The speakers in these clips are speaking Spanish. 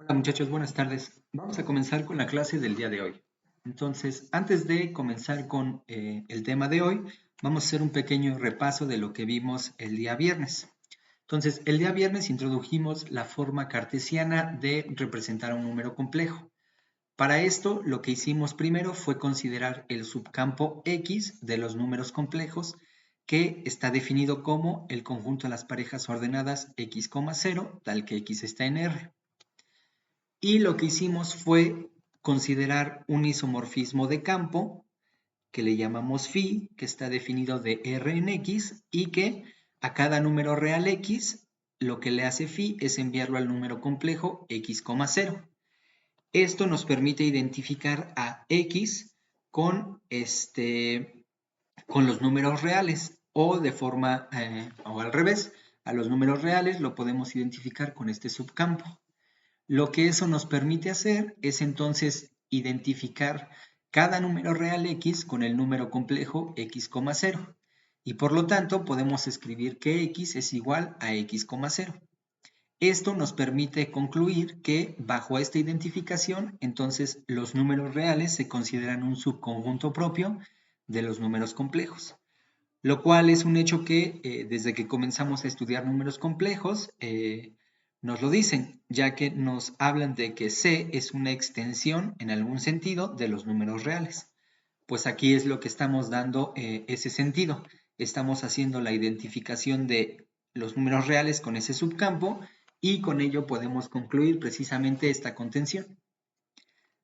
Hola muchachos, buenas tardes. Vamos a comenzar con la clase del día de hoy. Entonces, antes de comenzar con el tema de hoy, vamos a hacer un pequeño repaso de lo que vimos el día viernes. Entonces, el día viernes introdujimos la forma cartesiana de representar un número complejo. Para esto, lo que hicimos primero fue considerar el subcampo X de los números complejos, que está definido como el conjunto de las parejas ordenadas X, 0, tal que X está en R. Y lo que hicimos fue considerar un isomorfismo de campo que le llamamos phi, que está definido de R en X y que a cada número real X lo que le hace phi es enviarlo al número complejo X, 0. Esto nos permite identificar a X con, con los números reales o de forma, o al revés, a los números reales lo podemos identificar con este subcampo. Lo que eso nos permite hacer es entonces identificar cada número real X con el número complejo X, 0. Y por lo tanto podemos escribir que X es igual a X, 0. Esto nos permite concluir que bajo esta identificación, entonces los números reales se consideran un subconjunto propio de los números complejos, lo cual es un hecho que desde que comenzamos a estudiar números complejos nos lo dicen, ya que nos hablan de que C es una extensión en algún sentido de los números reales. Pues aquí es lo que estamos dando ese sentido. Estamos haciendo la identificación de los números reales con ese subcampo y con ello podemos concluir precisamente esta contención.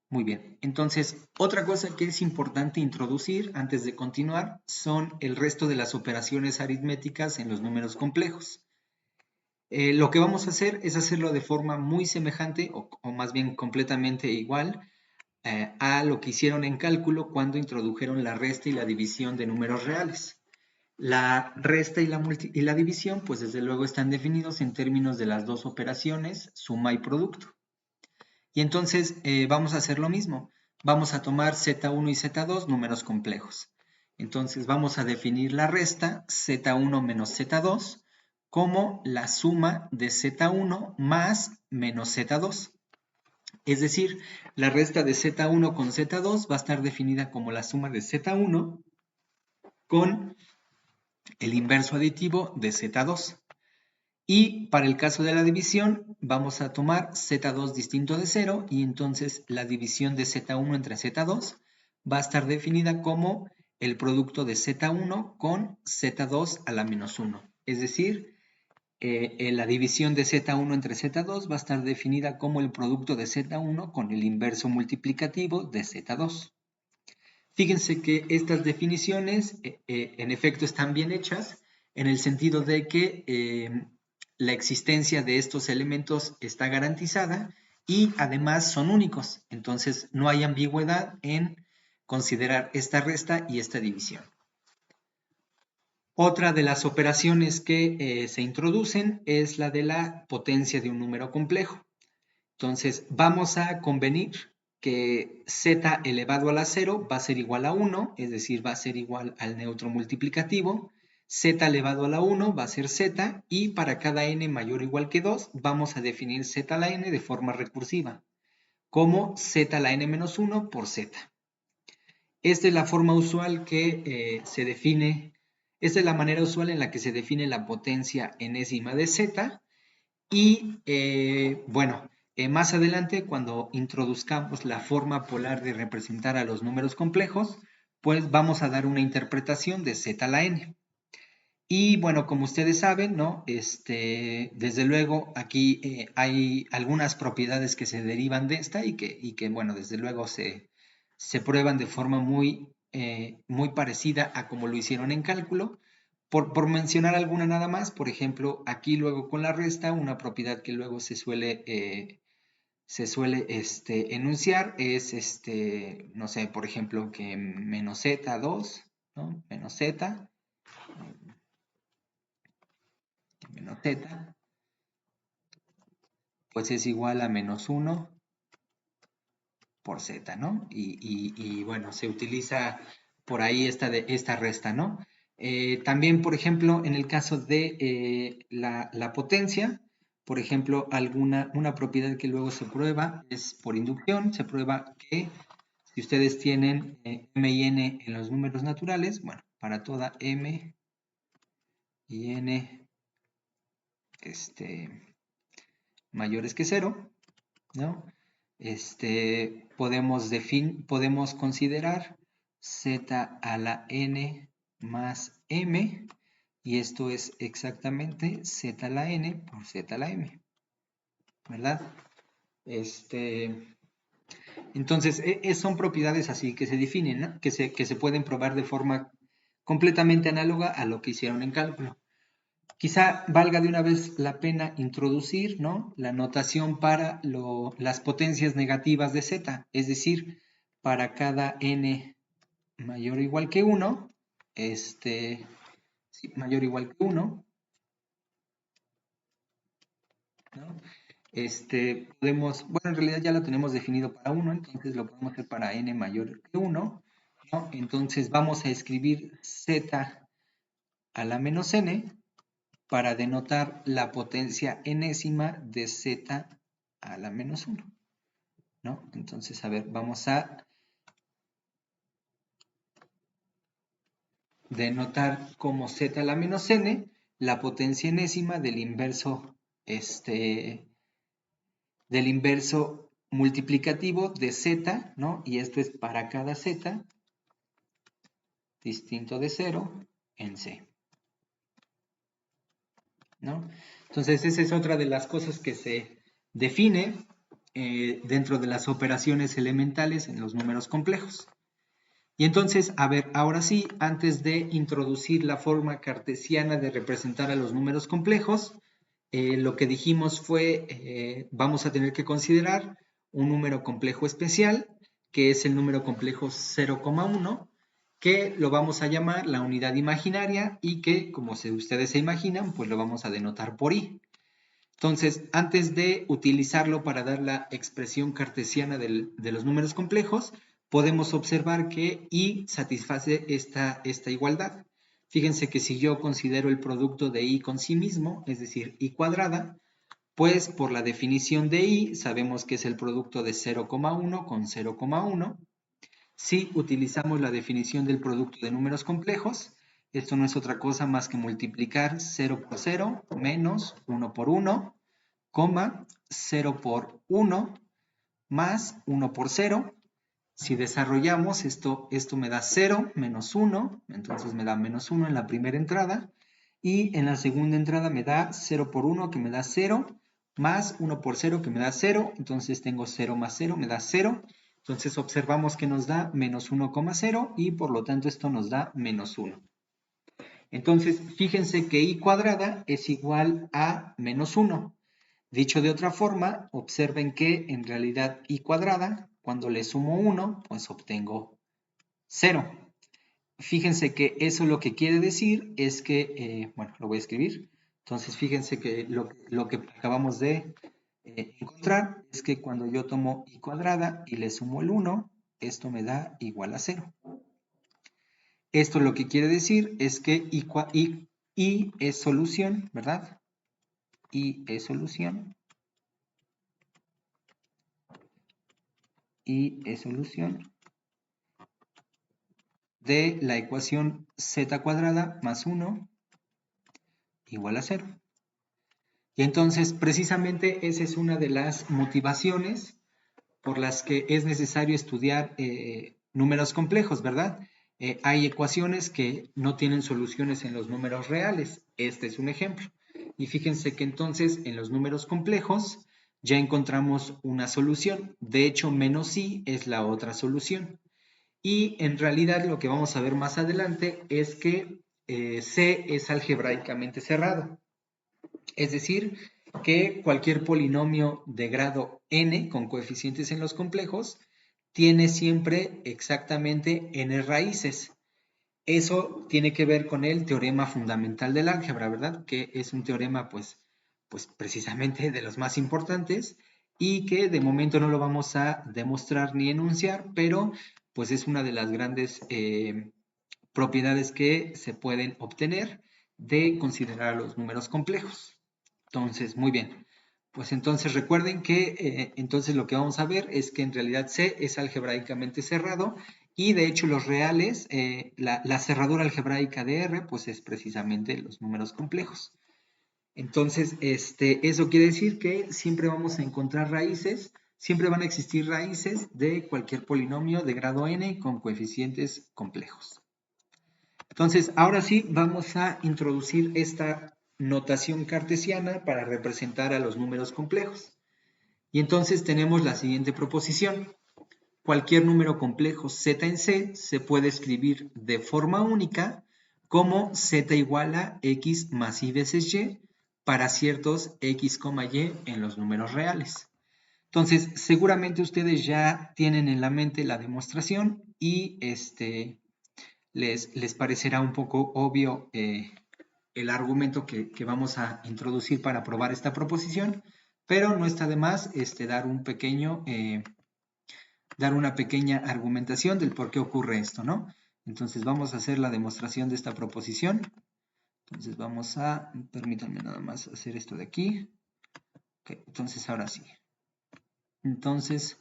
Muy bien, entonces otra cosa que es importante introducir antes de continuar son el resto de las operaciones aritméticas en los números complejos. Lo que vamos a hacer es hacerlo de forma muy semejante o más bien completamente igual a lo que hicieron en cálculo cuando introdujeron la resta y la división de números reales. La resta y la división pues desde luego están definidos en términos de las dos operaciones suma y producto. Y entonces vamos a hacer lo mismo. Vamos a tomar Z1 y Z2 números complejos. Entonces vamos a definir la resta Z1 menos Z2 como la suma de Z1 más menos Z2. Es decir, la resta de Z1 con Z2 va a estar definida como la suma de Z1 con el inverso aditivo de Z2. Y para el caso de la división, vamos a tomar Z2 distinto de 0 y entonces la división de Z1 entre Z2 va a estar definida como el producto de Z1 con Z2 a la menos 1. Es decir, la división de Z1 entre Z2 va a estar definida como el producto de Z1 con el inverso multiplicativo de Z2. Fíjense que estas definiciones en efecto están bien hechas en el sentido de que la existencia de estos elementos está garantizada y además son únicos. Entonces no hay ambigüedad en considerar esta resta y esta división. Otra de las operaciones que se introducen es la de la potencia de un número complejo. Entonces vamos a convenir que z elevado a la 0 va a ser igual a 1, es decir, va a ser igual al neutro multiplicativo. Z elevado a la 1 va a ser z y para cada n mayor o igual que 2 vamos a definir z a la n de forma recursiva, como z a la n menos 1 por z. Esta es la forma usual que se define, esta es la manera usual en la que se define la potencia enésima de z y bueno, más adelante cuando introduzcamos la forma polar de representar a los números complejos, pues vamos a dar una interpretación de z a la n. Y bueno, como ustedes saben, ¿no? Desde luego aquí hay algunas propiedades que se derivan de esta y que bueno, desde luego se prueban de forma muy parecida a como lo hicieron en cálculo. Por mencionar alguna nada más, por ejemplo, aquí luego con la resta, una propiedad que luego se suele enunciar es, no sé, por ejemplo, que menos z2, ¿no? Menos z, pues es igual a menos 1 por z, ¿no? Y bueno, se utiliza por ahí esta resta, ¿no? También, por ejemplo, en el caso de la potencia, Por ejemplo, una propiedad que luego se prueba es por inducción. Se prueba que si ustedes tienen m y n en los números naturales, bueno, para toda m y n mayores que 0, ¿no? Podemos considerar z a la n más m, y esto es exactamente z a la n por z a la m, ¿verdad? Entonces, son propiedades así que se definen, ¿no? que se pueden probar de forma completamente análoga a lo que hicieron en cálculo. Quizá valga de una vez la pena introducir, ¿no?, la notación para las potencias negativas de z, es decir, para cada n mayor o igual que 1, sí, mayor o igual que 1, ¿no? Bueno, en realidad ya lo tenemos definido para 1, entonces lo podemos hacer para n mayor que 1, ¿no? Entonces vamos a escribir z a la menos n para denotar la potencia enésima de z a la menos 1, ¿no? Entonces, a ver, vamos a denotar como z a la menos n la potencia enésima del inverso multiplicativo de z, ¿no? Y esto es para cada z distinto de 0 en c, ¿no? Entonces, esa es otra de las cosas que se define dentro de las operaciones elementales en los números complejos. Y entonces, a ver, ahora sí, antes de introducir la forma cartesiana de representar a los números complejos, lo que dijimos fue, vamos a tener que considerar un número complejo especial, que es el número complejo 0,1, que lo vamos a llamar la unidad imaginaria y que, como ustedes se imaginan, pues lo vamos a denotar por i. Entonces, antes de utilizarlo para dar la expresión cartesiana de los números complejos, podemos observar que i satisface esta igualdad. Fíjense que si yo considero el producto de i con sí mismo, es decir, i cuadrada, pues por la definición de i sabemos que es el producto de 0,1 con 0,1. Si utilizamos la definición del producto de números complejos, esto no es otra cosa más que multiplicar 0 por 0 menos 1 por 1, 0 por 1 más 1 por 0. Si desarrollamos esto me da 0 menos 1, entonces me da menos 1 en la primera entrada, y en la segunda entrada me da 0 por 1 que me da 0, más 1 por 0 que me da 0, entonces tengo 0 más 0 me da 0, entonces observamos que nos da menos 1,0 y por lo tanto esto nos da menos 1. Entonces fíjense que i cuadrada es igual a menos 1. Dicho de otra forma, observen que en realidad i cuadrada, cuando le sumo 1, pues obtengo 0. Fíjense que eso lo que quiere decir es que, bueno, lo voy a escribir. Entonces, fíjense que lo que acabamos de encontrar es que cuando yo tomo i cuadrada y le sumo el 1, esto me da igual a 0. Esto lo que quiere decir es que i es solución, ¿verdad? I es solución. I es solución de la ecuación z cuadrada más 1 igual a 0. Y entonces, precisamente, esa es una de las motivaciones por las que es necesario estudiar números complejos, ¿verdad? Hay ecuaciones que no tienen soluciones en los números reales. Este es un ejemplo. Y fíjense que entonces, en los números complejos, ya encontramos una solución. De hecho, menos i es la otra solución. Y en realidad lo que vamos a ver más adelante es que C es algebraicamente cerrado. Es decir, que cualquier polinomio de grado n con coeficientes en los complejos tiene siempre exactamente n raíces. Eso tiene que ver con el teorema fundamental del álgebra, ¿verdad? Que es un teorema, pues precisamente de los más importantes y que de momento no lo vamos a demostrar ni enunciar, pero pues es una de las grandes propiedades que se pueden obtener de considerar los números complejos. Entonces, muy bien. Pues entonces recuerden que entonces lo que vamos a ver es que en realidad C es algebraicamente cerrado y de hecho los reales, la cerradura algebraica de R pues es precisamente los números complejos. Entonces, eso quiere decir que siempre vamos a encontrar raíces, siempre van a existir raíces de cualquier polinomio de grado n con coeficientes complejos. Entonces, ahora sí vamos a introducir esta notación cartesiana para representar a los números complejos. Y entonces tenemos la siguiente proposición. Cualquier número complejo z en C se puede escribir de forma única como z igual a x más y veces y para ciertos x, y en los números reales. Entonces, seguramente ustedes ya tienen en la mente la demostración y les parecerá un poco obvio el argumento que vamos a introducir para probar esta proposición, pero no está de más dar una pequeña argumentación del por qué ocurre esto, ¿no? Entonces vamos a hacer la demostración de esta proposición. Entonces vamos a, permítanme nada más hacer esto de aquí. Okay, entonces ahora sí. Entonces,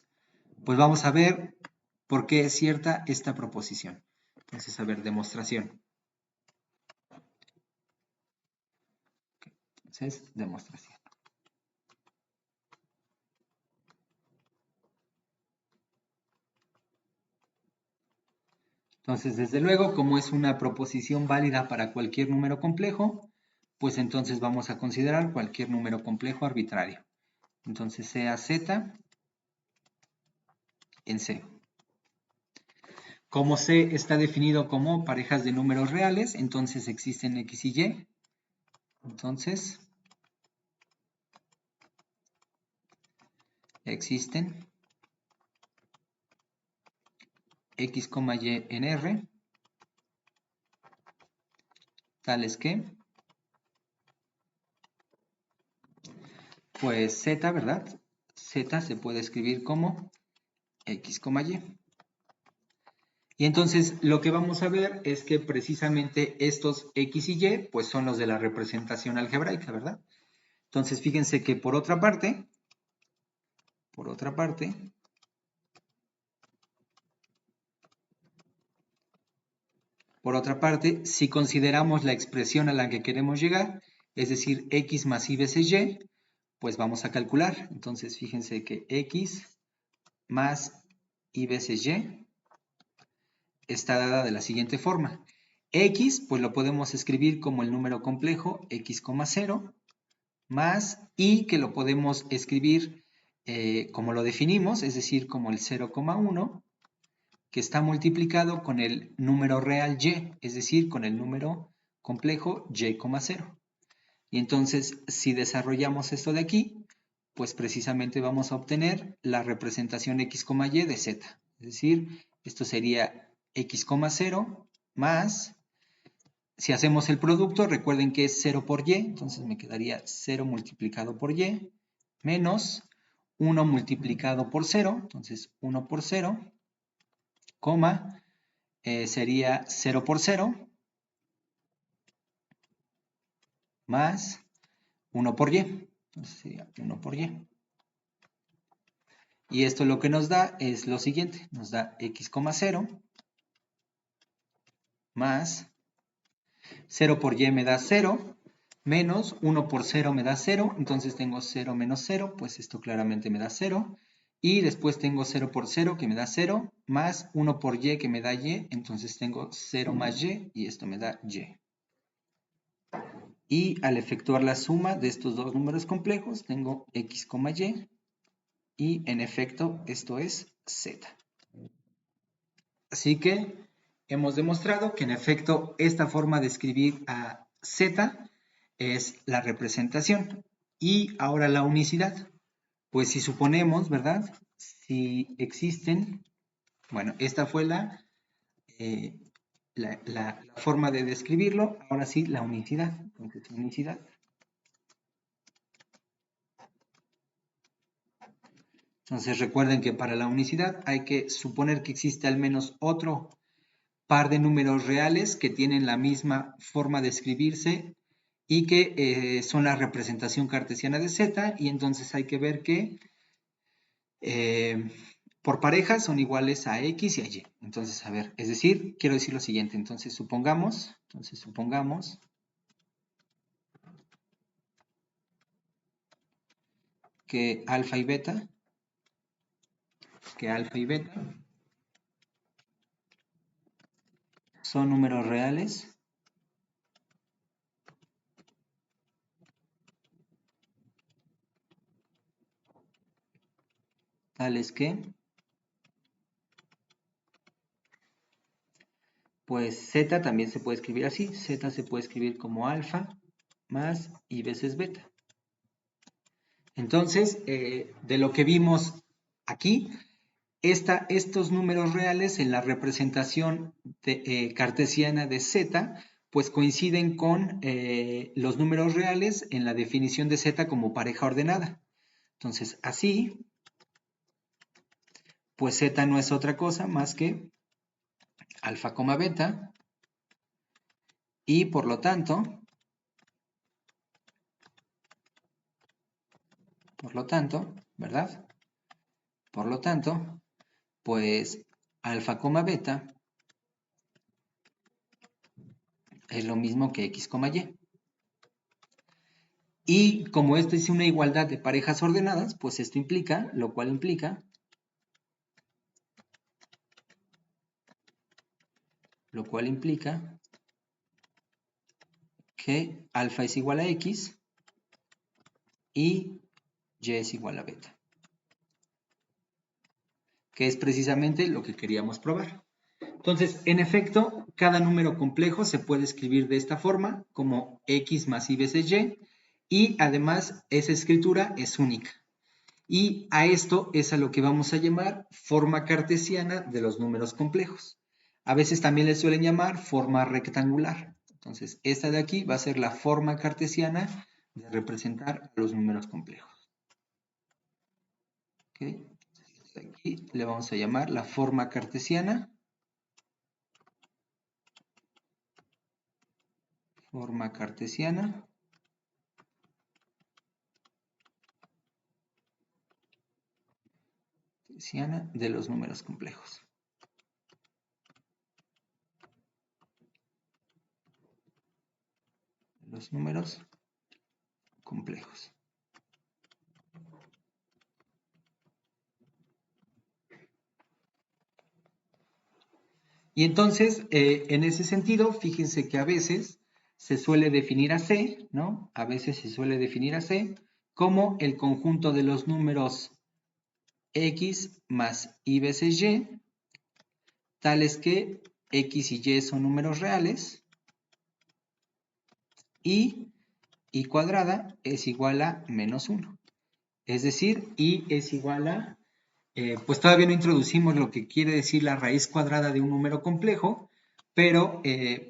pues vamos a ver por qué es cierta esta proposición. Entonces, a ver, demostración. Okay, entonces, demostración. Entonces, desde luego, como es una proposición válida para cualquier número complejo, pues entonces vamos a considerar cualquier número complejo arbitrario. Entonces, sea z en C. Como C está definido como parejas de números reales, entonces existen X y Y. Entonces, existen X, Y en R, tales que, pues Z, ¿verdad? Z se puede escribir como X, Y. Y entonces lo que vamos a ver es que precisamente estos X y Y pues son los de la representación algebraica, ¿verdad? Entonces fíjense que por otra parte, si consideramos la expresión a la que queremos llegar, es decir, X más Y veces Y, pues vamos a calcular. Entonces fíjense que X más Y veces Y está dada de la siguiente forma. X, pues lo podemos escribir como el número complejo X, 0, más Y, que lo podemos escribir como lo definimos, es decir, como el 0,1, que está multiplicado con el número real Y, es decir, con el número complejo Y, 0. Y entonces, si desarrollamos esto de aquí, pues precisamente vamos a obtener la representación X, Y de Z. Es decir, esto sería X, 0 más, si hacemos el producto, recuerden que es 0 por Y, entonces me quedaría 0 multiplicado por Y, menos 1 multiplicado por 0, entonces 1 por 0, coma, sería 0 por 0, más 1 por Y, entonces sería 1 por Y. Y esto lo que nos da es lo siguiente, nos da X, 0 más 0 por Y me da 0, menos 1 por 0 me da 0, entonces tengo 0 menos 0, pues esto claramente me da 0, y después tengo 0 por 0 que me da 0, más 1 por Y que me da Y, entonces tengo 0 más Y, y esto me da Y. Y al efectuar la suma de estos dos números complejos, tengo X, Y, y en efecto esto es Z. Así que hemos demostrado que en efecto esta forma de escribir a Z es la representación. Y ahora la unicidad. Pues si suponemos, ¿verdad? Si existen, bueno, esta fue la forma de describirlo. Ahora sí, la unicidad. Entonces, unicidad. Entonces recuerden que para la unicidad hay que suponer que existe al menos otro par de números reales que tienen la misma forma de escribirse y que son la representación cartesiana de z, y entonces hay que ver que por parejas son iguales a x y a y. Entonces, a ver, es decir, quiero decir lo siguiente, entonces supongamos que alfa y beta, son números reales tales que, pues z también se puede escribir así, z se puede escribir como alfa más y veces beta. Entonces, de lo que vimos aquí, estos números reales en la representación cartesiana de z, pues coinciden con los números reales en la definición de z como pareja ordenada. Entonces, así, pues z no es otra cosa más que alfa, beta, y por lo tanto, ¿verdad? Por lo tanto, pues alfa, beta es lo mismo que x, y. Y como esto es una igualdad de parejas ordenadas, pues esto implica, lo cual implica que alfa es igual a x y y es igual a beta, que es precisamente lo que queríamos probar. Entonces, en efecto, cada número complejo se puede escribir de esta forma, como x más y veces y además esa escritura es única. Y a esto es a lo que vamos a llamar forma cartesiana de los números complejos. A veces también le suelen llamar forma rectangular. Entonces, esta de aquí va a ser la forma cartesiana de representar a los números complejos. ¿Okay? Aquí le vamos a llamar la forma cartesiana. Forma cartesiana de los números complejos. Los números complejos. Y entonces, en ese sentido, fíjense que a veces se suele definir a C, ¿no? A veces se suele definir a C como el conjunto de los números x más y veces y, tales que x y y son números reales y cuadrada es igual a menos 1. Es decir, y es igual a, pues todavía no introducimos lo que quiere decir la raíz cuadrada de un número complejo, pero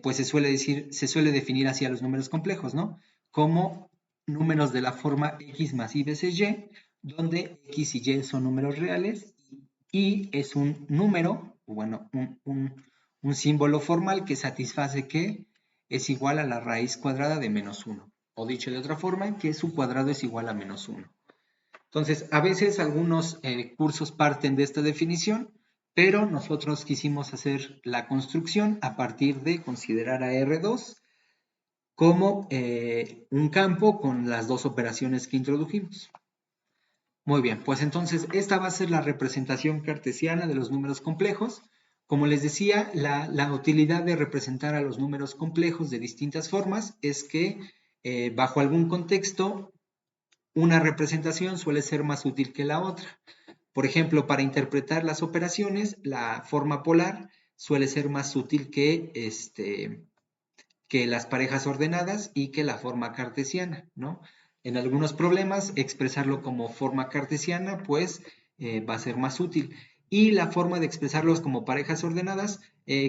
pues se suele definir así a los números complejos, ¿no? Como números de la forma x más y veces y, donde x y y son números reales y es un número, bueno, un símbolo formal que satisface que es igual a la raíz cuadrada de menos 1. O dicho de otra forma, que su cuadrado es igual a menos 1. Entonces, a veces algunos cursos parten de esta definición, pero nosotros quisimos hacer la construcción a partir de considerar a R2 como un campo con las dos operaciones que introdujimos. Muy bien, pues entonces esta va a ser la representación cartesiana de los números complejos. Como les decía, la utilidad de representar a los números complejos de distintas formas es que bajo algún contexto una representación suele ser más útil que la otra. Por ejemplo, para interpretar las operaciones, la forma polar suele ser más útil que las parejas ordenadas y que la forma cartesiana, ¿no? En algunos problemas, expresarlo como forma cartesiana, pues va a ser más útil. Y la forma de expresarlos como parejas ordenadas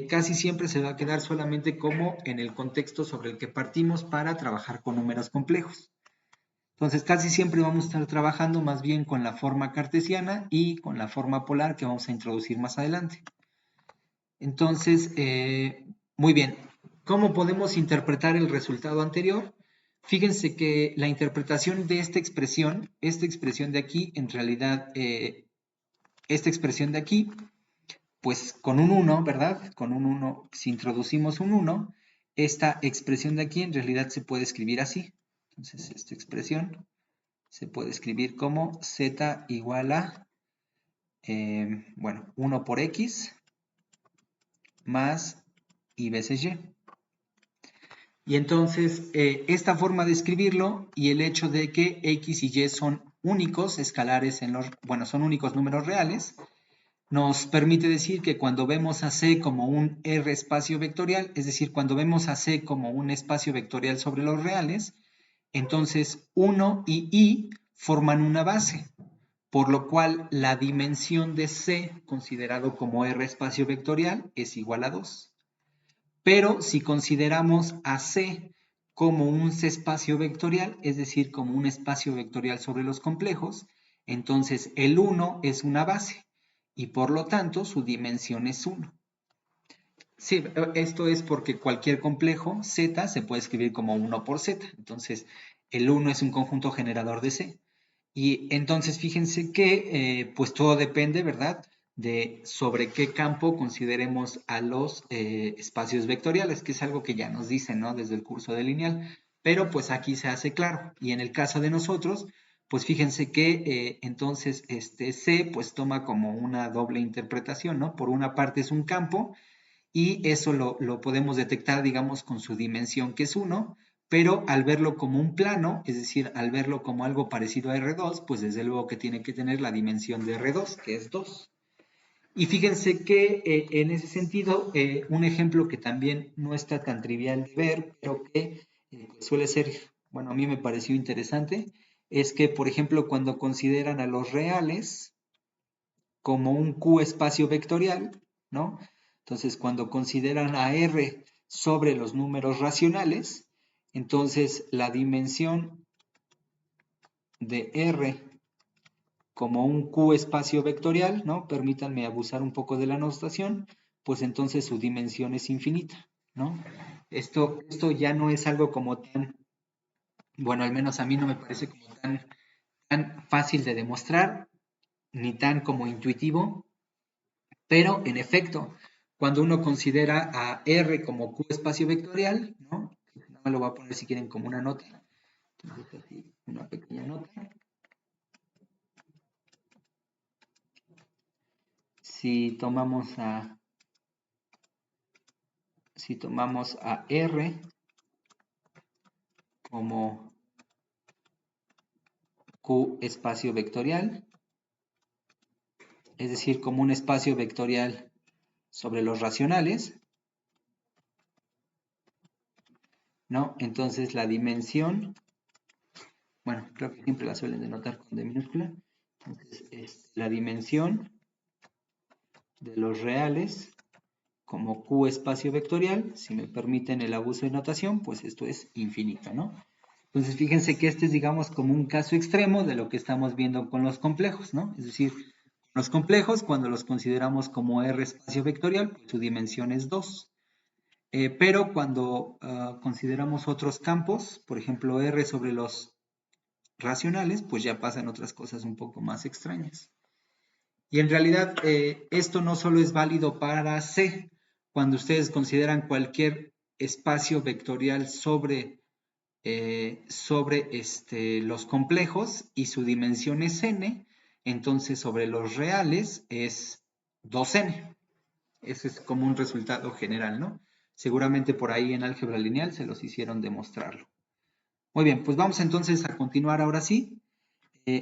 casi siempre se va a quedar solamente como en el contexto sobre el que partimos para trabajar con números complejos. Entonces casi siempre vamos a estar trabajando más bien con la forma cartesiana y con la forma polar que vamos a introducir más adelante. Entonces, muy bien, ¿cómo podemos interpretar el resultado anterior? Fíjense que la interpretación de esta expresión de aquí, en realidad, esta expresión de aquí, pues con un 1, ¿verdad? Con un 1, si introducimos un 1, esta expresión de aquí en realidad se puede escribir así. Entonces, esta expresión se puede escribir como z igual a, bueno, 1 por x más y veces y. Y entonces, esta forma de escribirlo y el hecho de que x y y son únicos escalares bueno, son únicos números reales, nos permite decir que cuando vemos a C como un R espacio vectorial, es decir, cuando vemos a C como un espacio vectorial sobre los reales, entonces 1 y I forman una base, por lo cual la dimensión de C, considerado como R espacio vectorial, es igual a 2. Pero si consideramos a C como un espacio vectorial, es decir, como un espacio vectorial sobre los complejos, entonces el 1 es una base y por lo tanto su dimensión es 1. Sí, esto es porque cualquier complejo Z se puede escribir como 1 por Z. Entonces, el 1 es un conjunto generador de C. Y entonces fíjense que pues todo depende, ¿verdad? De sobre qué campo consideremos a los espacios vectoriales, que es algo que ya nos dicen, ¿no? Desde el curso de lineal. Pero pues aquí se hace claro. Y en el caso de nosotros, pues fíjense que entonces este C pues toma como una doble interpretación, ¿no? Por una parte es un campo y eso lo podemos detectar, digamos, con su dimensión que es 1, pero al verlo como un plano, es decir, al verlo como algo parecido a R2, pues desde luego que tiene que tener la dimensión de R2, que es 2. Y fíjense que en ese sentido, un ejemplo que también no está tan trivial de ver, pero que suele ser, bueno, a mí me pareció interesante, es que, por ejemplo, cuando consideran a los reales como un Q espacio vectorial, ¿no? Entonces, cuando consideran a R sobre los números racionales, entonces la dimensión de R como un Q espacio vectorial, ¿no? Permítanme abusar un poco de la notación, pues entonces su dimensión es infinita, ¿no? Esto ya no es algo como tan, bueno, al menos a mí no me parece como tan fácil de demostrar, ni tan como intuitivo, pero en efecto, cuando uno considera a R como Q espacio vectorial, ¿no? No me lo voy a poner si quieren como una nota. Entonces, así, una pequeña nota. Si tomamos a R como Q espacio vectorial, es decir, como un espacio vectorial sobre los racionales, ¿no? Entonces la dimensión, bueno, creo que siempre la suelen denotar con D minúscula, entonces es la dimensión de los reales como Q espacio vectorial, si me permiten el abuso de notación, pues esto es infinito, ¿no? Entonces fíjense que este es, digamos, como un caso extremo de lo que estamos viendo con los complejos, ¿no? Es decir, los complejos, cuando los consideramos como R espacio vectorial, pues su dimensión es 2. Pero cuando consideramos otros campos, por ejemplo R sobre los racionales, pues ya pasan otras cosas un poco más extrañas. Y en realidad esto no solo es válido para C. Cuando ustedes consideran cualquier espacio vectorial sobre los complejos y su dimensión es n, entonces sobre los reales es 2n. Ese es como un resultado general, ¿no? Seguramente por ahí en álgebra lineal se los hicieron demostrarlo. Muy bien, pues vamos entonces a continuar ahora sí.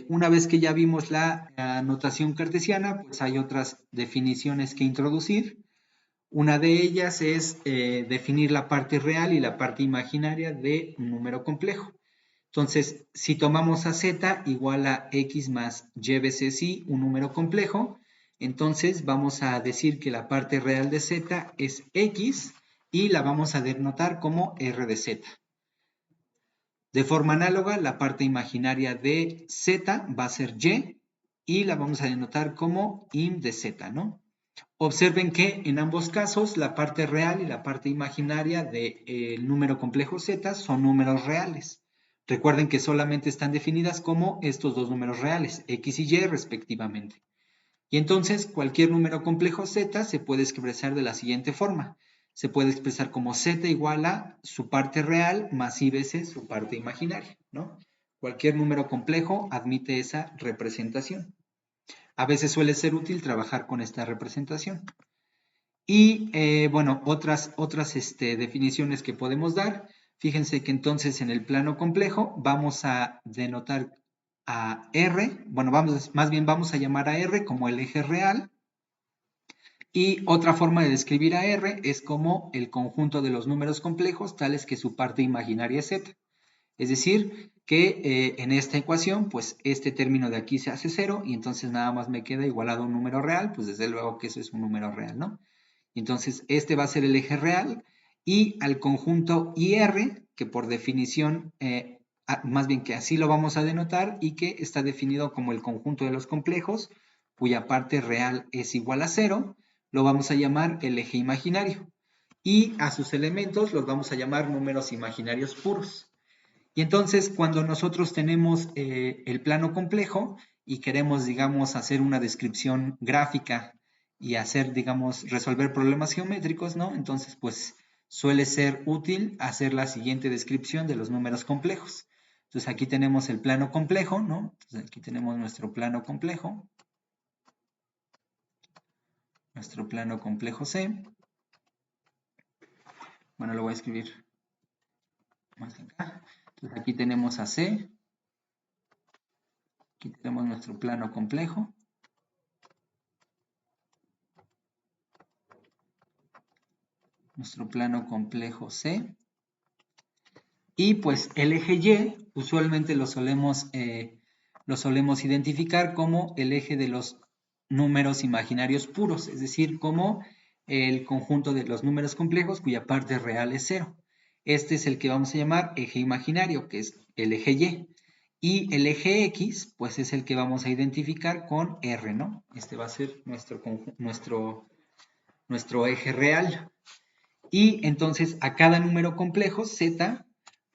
Una vez que ya vimos la notación cartesiana, pues hay otras definiciones que introducir. Una de ellas es definir la parte real y la parte imaginaria de un número complejo. Entonces, si tomamos a z igual a x más y veces y, un número complejo, entonces vamos a decir que la parte real de z es x y la vamos a denotar como r de z. De forma análoga, la parte imaginaria de z va a ser y la vamos a denotar como im de z, ¿no? Observen que en ambos casos la parte real y la parte imaginaria del número complejo z son números reales. Recuerden que solamente están definidas como estos dos números reales, x y y respectivamente. Y entonces cualquier número complejo z se puede expresar de la siguiente forma. Se puede expresar como z igual a su parte real más i veces su parte imaginaria, ¿no? Cualquier número complejo admite esa representación. A veces suele ser útil trabajar con esta representación. Y bueno, otras definiciones que podemos dar. Fíjense que entonces en el plano complejo vamos a denotar a R, bueno, más bien vamos a llamar a R como el eje real. Y otra forma de describir a R es como el conjunto de los números complejos tales que su parte imaginaria es z. Es decir, que en esta ecuación, pues este término de aquí se hace 0 y entonces nada más me queda igualado a un número real, pues desde luego que eso es un número real, ¿no? Entonces este va a ser el eje real y al conjunto IR, que por definición, más bien que así lo vamos a denotar y que está definido como el conjunto de los complejos, cuya parte real es igual a 0, lo vamos a llamar el eje imaginario. Y a sus elementos los vamos a llamar números imaginarios puros. Y entonces cuando nosotros tenemos el plano complejo y queremos, digamos, hacer una descripción gráfica y hacer, digamos, resolver problemas geométricos, ¿no? Entonces, pues suele ser útil hacer la siguiente descripción de los números complejos. Entonces aquí tenemos el plano complejo, ¿no? Entonces aquí tenemos nuestro plano complejo C. Bueno, lo voy a escribir más acá. Entonces aquí tenemos a C. Aquí tenemos nuestro plano complejo. Nuestro plano complejo C. Y pues el eje Y usualmente lo solemos identificar como el eje de los números imaginarios puros, es decir, como el conjunto de los números complejos cuya parte real es 0. Este es el que vamos a llamar eje imaginario, que es el eje Y. Y el eje X, pues es el que vamos a identificar con R, ¿no? Este va a ser nuestro eje real. Y entonces a cada número complejo, z,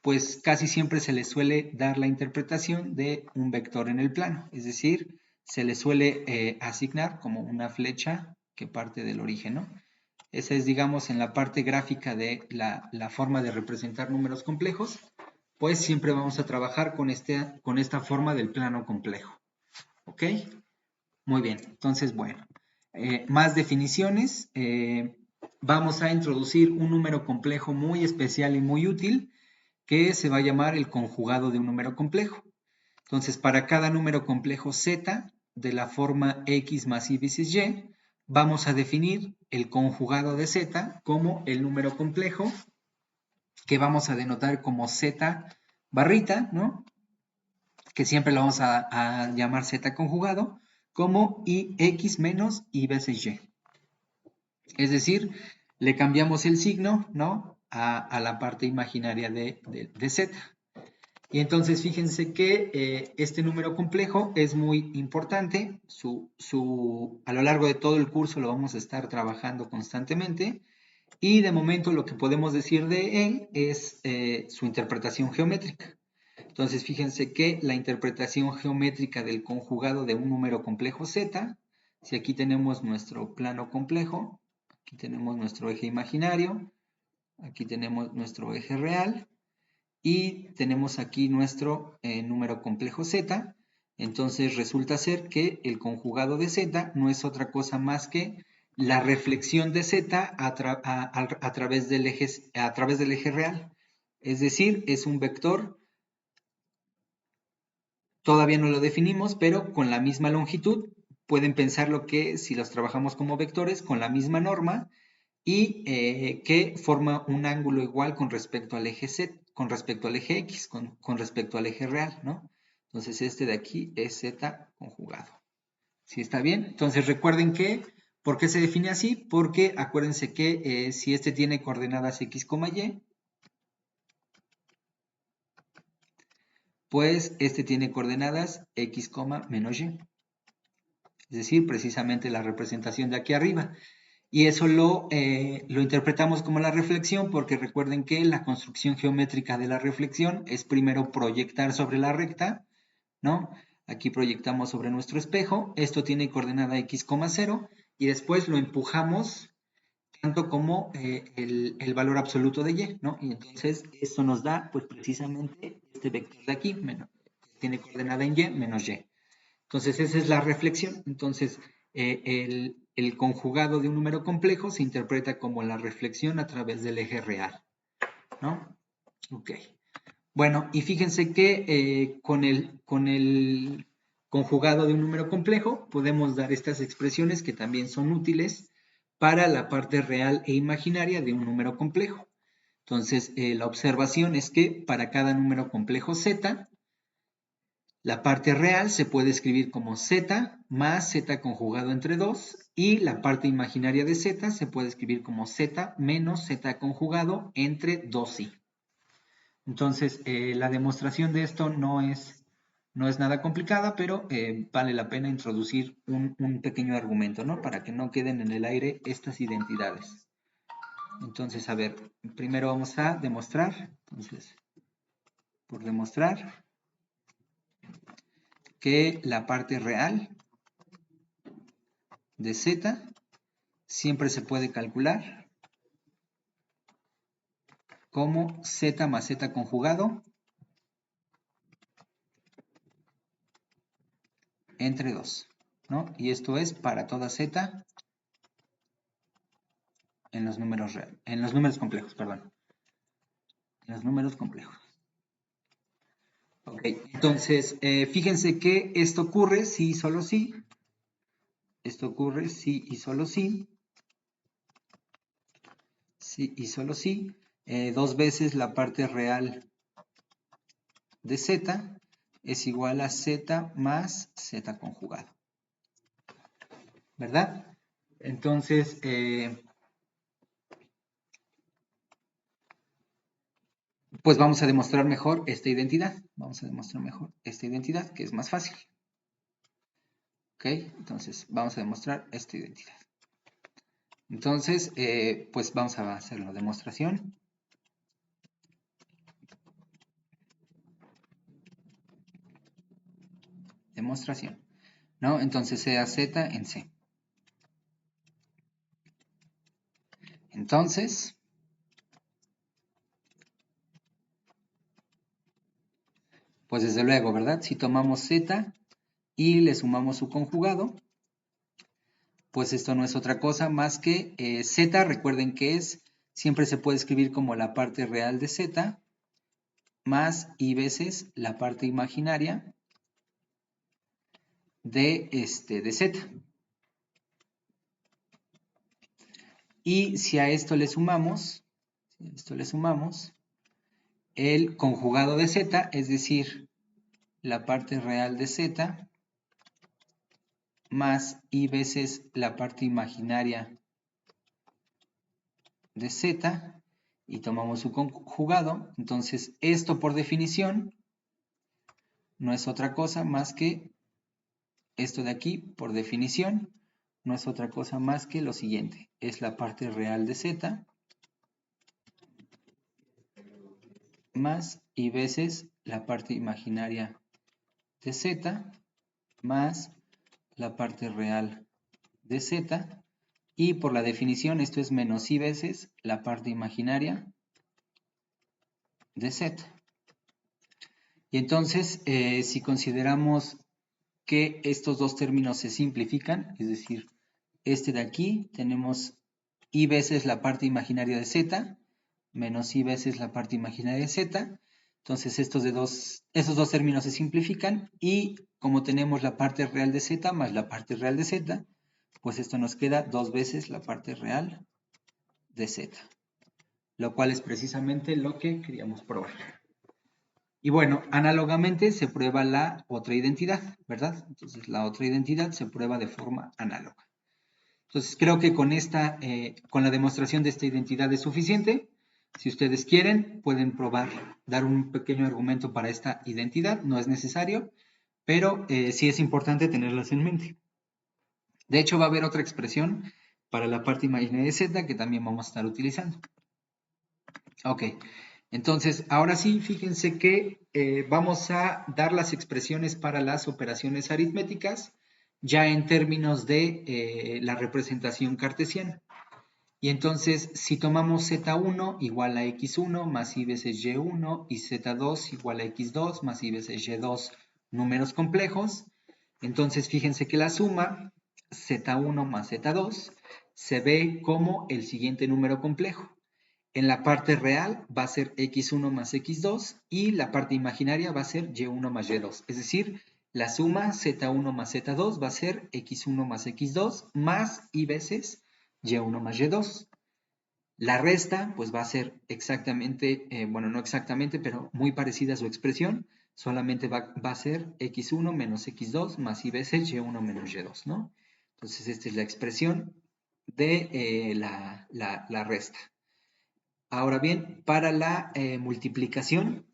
pues casi siempre se le suele dar la interpretación de un vector en el plano. Es decir, se le suele asignar como una flecha que parte del origen, ¿no? Esa es, digamos, en la parte gráfica de la forma de representar números complejos, pues siempre vamos a trabajar con esta forma del plano complejo. ¿Ok? Muy bien, entonces, bueno, más definiciones. Vamos a introducir un número complejo muy especial y muy útil que se va a llamar el conjugado de un número complejo. Entonces, para cada número complejo z de la forma x más y veces y, vamos a definir el conjugado de z como el número complejo que vamos a denotar como z barrita, ¿no? Que siempre lo vamos a llamar z conjugado, como x menos y veces y. Es decir, le cambiamos el signo, ¿no? A la parte imaginaria de z. Y entonces fíjense que este número complejo es muy importante. A lo largo de todo el curso lo vamos a estar trabajando constantemente. Y de momento lo que podemos decir de él es su interpretación geométrica. Entonces fíjense que la interpretación geométrica del conjugado de un número complejo z, si aquí tenemos nuestro plano complejo, aquí tenemos nuestro eje imaginario, aquí tenemos nuestro eje real y tenemos aquí nuestro número complejo z, entonces resulta ser que el conjugado de z no es otra cosa más que la reflexión de z a través del eje real. Es decir, es un vector. Todavía no lo definimos, pero con la misma longitud pueden pensarlo que si los trabajamos como vectores con la misma norma y que forma un ángulo igual con respecto al eje Z, con respecto al eje X, con respecto al eje real, ¿no? Entonces este de aquí es Z conjugado. ¿Sí está bien? Entonces recuerden que, ¿por qué se define así? Porque acuérdense que si este tiene coordenadas X, Y, pues este tiene coordenadas X, menos Y. Es decir, precisamente la representación de aquí arriba. Y eso lo interpretamos como la reflexión porque recuerden que la construcción geométrica de la reflexión es primero proyectar sobre la recta, ¿no? Aquí proyectamos sobre nuestro espejo, esto tiene coordenada x, 0 y después lo empujamos tanto como el valor absoluto de y, ¿no? Y entonces esto nos da pues precisamente este vector de aquí, menos, tiene coordenada en y menos y. Entonces, esa es la reflexión. Entonces, el conjugado de un número complejo se interpreta como la reflexión a través del eje real, ¿no? Ok. Bueno, y fíjense que con el conjugado de un número complejo podemos dar estas expresiones que también son útiles para la parte real e imaginaria de un número complejo. Entonces, la observación es que para cada número complejo z, la parte real se puede escribir como z más z conjugado entre 2 y la parte imaginaria de z se puede escribir como z menos z conjugado entre 2i. Entonces, la demostración de esto no es nada complicada, pero vale la pena introducir un pequeño argumento, ¿no? Para que no queden en el aire estas identidades. Entonces, a ver, primero vamos a demostrar. Entonces, por demostrar que la parte real de z siempre se puede calcular como z más z conjugado entre 2, ¿no? Y esto es para toda z en los números complejos, perdón. En los números complejos. Ok, entonces, fíjense que esto ocurre si y solo si. Esto ocurre si y solo si. Si y solo si. Dos veces la parte real de z es igual a z más z conjugado. ¿Verdad? Entonces, pues vamos a demostrar mejor esta identidad. Vamos a demostrar mejor esta identidad, que es más fácil. ¿Ok? Entonces, vamos a demostrar esta identidad. Entonces, pues vamos a hacer la demostración. Demostración, ¿no? Entonces, sea z en c. Entonces, pues desde luego, ¿verdad? Si tomamos z y le sumamos su conjugado, pues esto no es otra cosa más que z, recuerden que siempre se puede escribir como la parte real de z, más y veces la parte imaginaria de z. Y si a esto le sumamos, el conjugado de z, es decir, la parte real de z, más y veces la parte imaginaria de z, y tomamos su conjugado, entonces esto por definición no es otra cosa más que esto de aquí, por definición, no es otra cosa más que lo siguiente, es la parte real de z más y veces la parte imaginaria de z más la parte real de z, y por la definición esto es menos y veces la parte imaginaria de z. Y entonces, si consideramos que estos dos términos se simplifican, es decir, este de aquí tenemos y veces la parte imaginaria de z, menos y veces la parte imaginaria de z, entonces estos dos términos se simplifican y como tenemos la parte real de z más la parte real de z, pues esto nos queda dos veces la parte real de z, lo cual es precisamente lo que queríamos probar. Y bueno, análogamente se prueba la otra identidad, ¿verdad? Entonces la otra identidad se prueba de forma análoga. Entonces creo que con la demostración de esta identidad es suficiente. Si ustedes quieren, pueden probar, dar un pequeño argumento para esta identidad, no es necesario, pero sí es importante tenerlas en mente. De hecho, va a haber otra expresión para la parte imaginaria de z que también vamos a estar utilizando. Ok, entonces ahora sí, fíjense que vamos a dar las expresiones para las operaciones aritméticas ya en términos de la representación cartesiana. Y entonces, si tomamos z1 igual a x1 más y veces y1 y z2 igual a x2 más y veces y2 números complejos, entonces fíjense que la suma z1 más z2 se ve como el siguiente número complejo. En la parte real va a ser x1 más x2 y la parte imaginaria va a ser y1 más y2. Es decir, la suma z1 más z2 va a ser x1 más x2 más y veces y1 más y2. La resta, pues va a ser exactamente, bueno, no exactamente, pero muy parecida a su expresión. Solamente va a ser x1 menos x2 más y veces y1 menos y2, ¿no? Entonces, esta es la expresión de la resta. Ahora bien, para la multiplicación,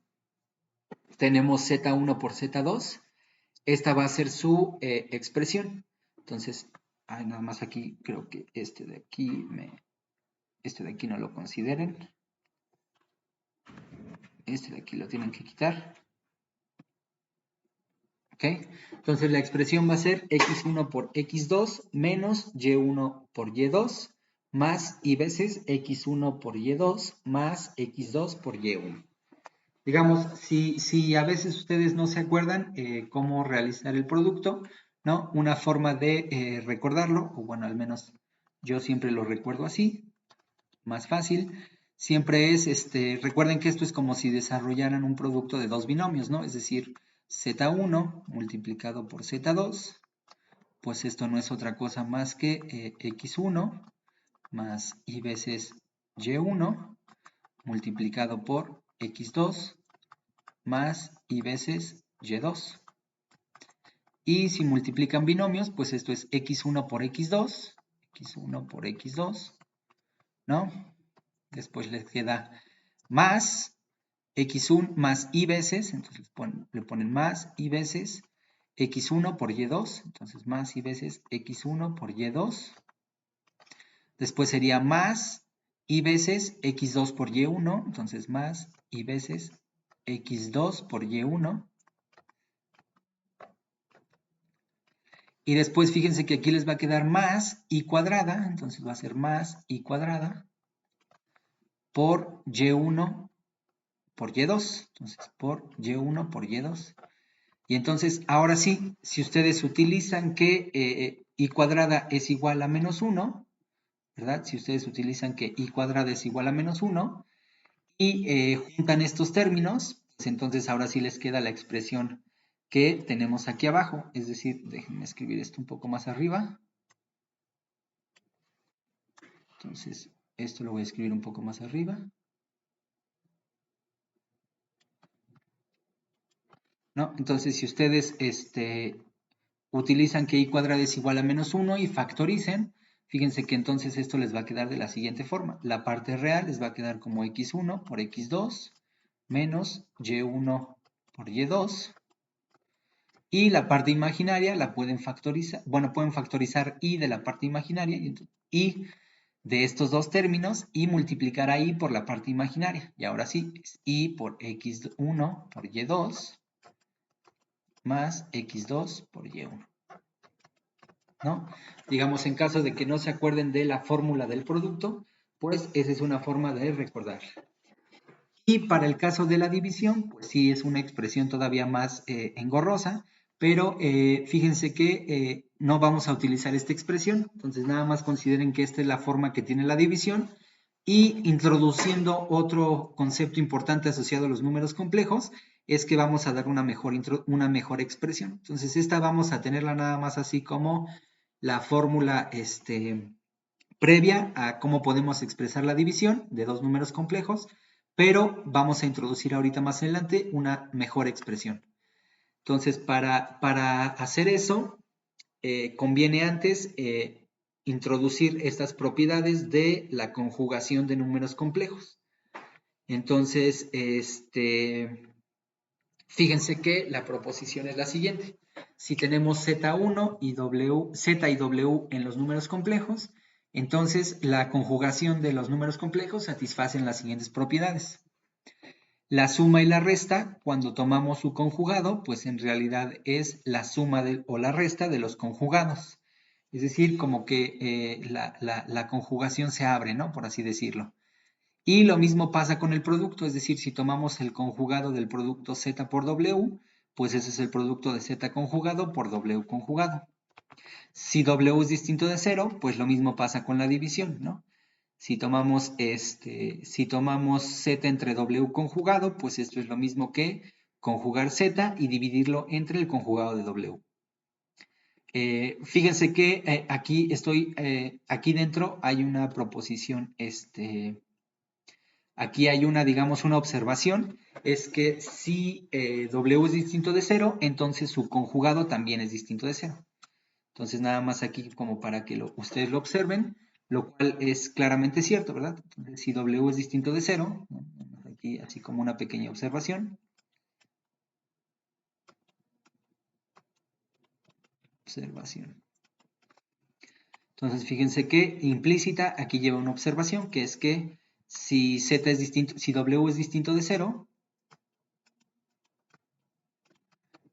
tenemos z1 por z2. Esta va a ser su expresión. Entonces, nada más aquí, creo que este de aquí no lo consideren. Este de aquí lo tienen que quitar. ¿Ok? Entonces la expresión va a ser x1 por x2 menos y1 por y2 más y veces x1 por y2 más x2 por y1. Digamos, si a veces ustedes no se acuerdan cómo realizar el producto, ¿no? Una forma de recordarlo, o bueno, al menos yo siempre lo recuerdo así, más fácil, siempre es, recuerden que esto es como si desarrollaran un producto de dos binomios, ¿no? Es decir, z1 multiplicado por z2, pues esto no es otra cosa más que x1 más y veces y1 multiplicado por x2 más y veces y2. Y si multiplican binomios, pues esto es x1 por x2, x1 por x2, ¿no? Después les queda más x1 más y veces, entonces le ponen más y veces x1 por y2, entonces más y veces x1 por y2. Después sería más y veces x2 por y1, entonces más y veces x2 por y1. Y después fíjense que aquí les va a quedar más y cuadrada, entonces va a ser más y cuadrada por y1 por y2, entonces por y1 por y2. Y entonces, ahora sí, si ustedes utilizan que y cuadrada es igual a menos 1, ¿verdad? Si ustedes utilizan que y cuadrada es igual a menos 1 y juntan estos términos, pues entonces ahora sí les queda la expresión que tenemos aquí abajo. Es decir, déjenme escribir esto un poco más arriba. Entonces, esto lo voy a escribir un poco más arriba. ¿No? Entonces, si ustedes utilizan que y cuadrada es igual a menos 1 y factoricen, fíjense que entonces esto les va a quedar de la siguiente forma. La parte real les va a quedar como x1 por x2 menos y1 por y2. Y la parte imaginaria la pueden factorizar, bueno, pueden factorizar y de la parte imaginaria y de estos dos términos y multiplicar a y por la parte imaginaria. Y ahora sí, es y por x1 por y2 más x2 por y1. ¿No? Digamos, en caso de que no se acuerden de la fórmula del producto, pues esa es una forma de recordar. Y para el caso de la división, pues sí es una expresión todavía más engorrosa, pero fíjense que no vamos a utilizar esta expresión, entonces nada más consideren que esta es la forma que tiene la división y introduciendo otro concepto importante asociado a los números complejos, es que vamos a dar una mejor expresión. Entonces esta vamos a tenerla nada más así como la fórmula previa a cómo podemos expresar la división de dos números complejos, pero vamos a introducir ahorita más adelante una mejor expresión. Entonces, para hacer eso, conviene antes introducir estas propiedades de la conjugación de números complejos. Entonces, fíjense que la proposición es la siguiente. Si tenemos Z1 y Z y W en los números complejos, Entonces, la conjugación de los números complejos satisfacen las siguientes propiedades. La suma y la resta, cuando tomamos su conjugado, pues en realidad es la suma o la resta de los conjugados. Es decir, como que la conjugación se abre, ¿no? Por así decirlo. Y lo mismo pasa con el producto, es decir, si tomamos el conjugado del producto Z por W, pues ese es el producto de Z conjugado por W conjugado. Si W es distinto de 0, pues lo mismo pasa con la división, ¿no? Si tomamos Z entre W conjugado, pues esto es lo mismo que conjugar Z y dividirlo entre el conjugado de W. Fíjense que aquí dentro hay una proposición, aquí hay digamos, una observación, es que si W es distinto de 0, entonces su conjugado también es distinto de 0. Entonces nada más aquí como para que ustedes lo observen, lo cual es claramente cierto, ¿verdad? Entonces, si W es distinto de 0, aquí así como una pequeña observación. Entonces fíjense que implícita aquí lleva una observación, que es que si W es distinto de 0,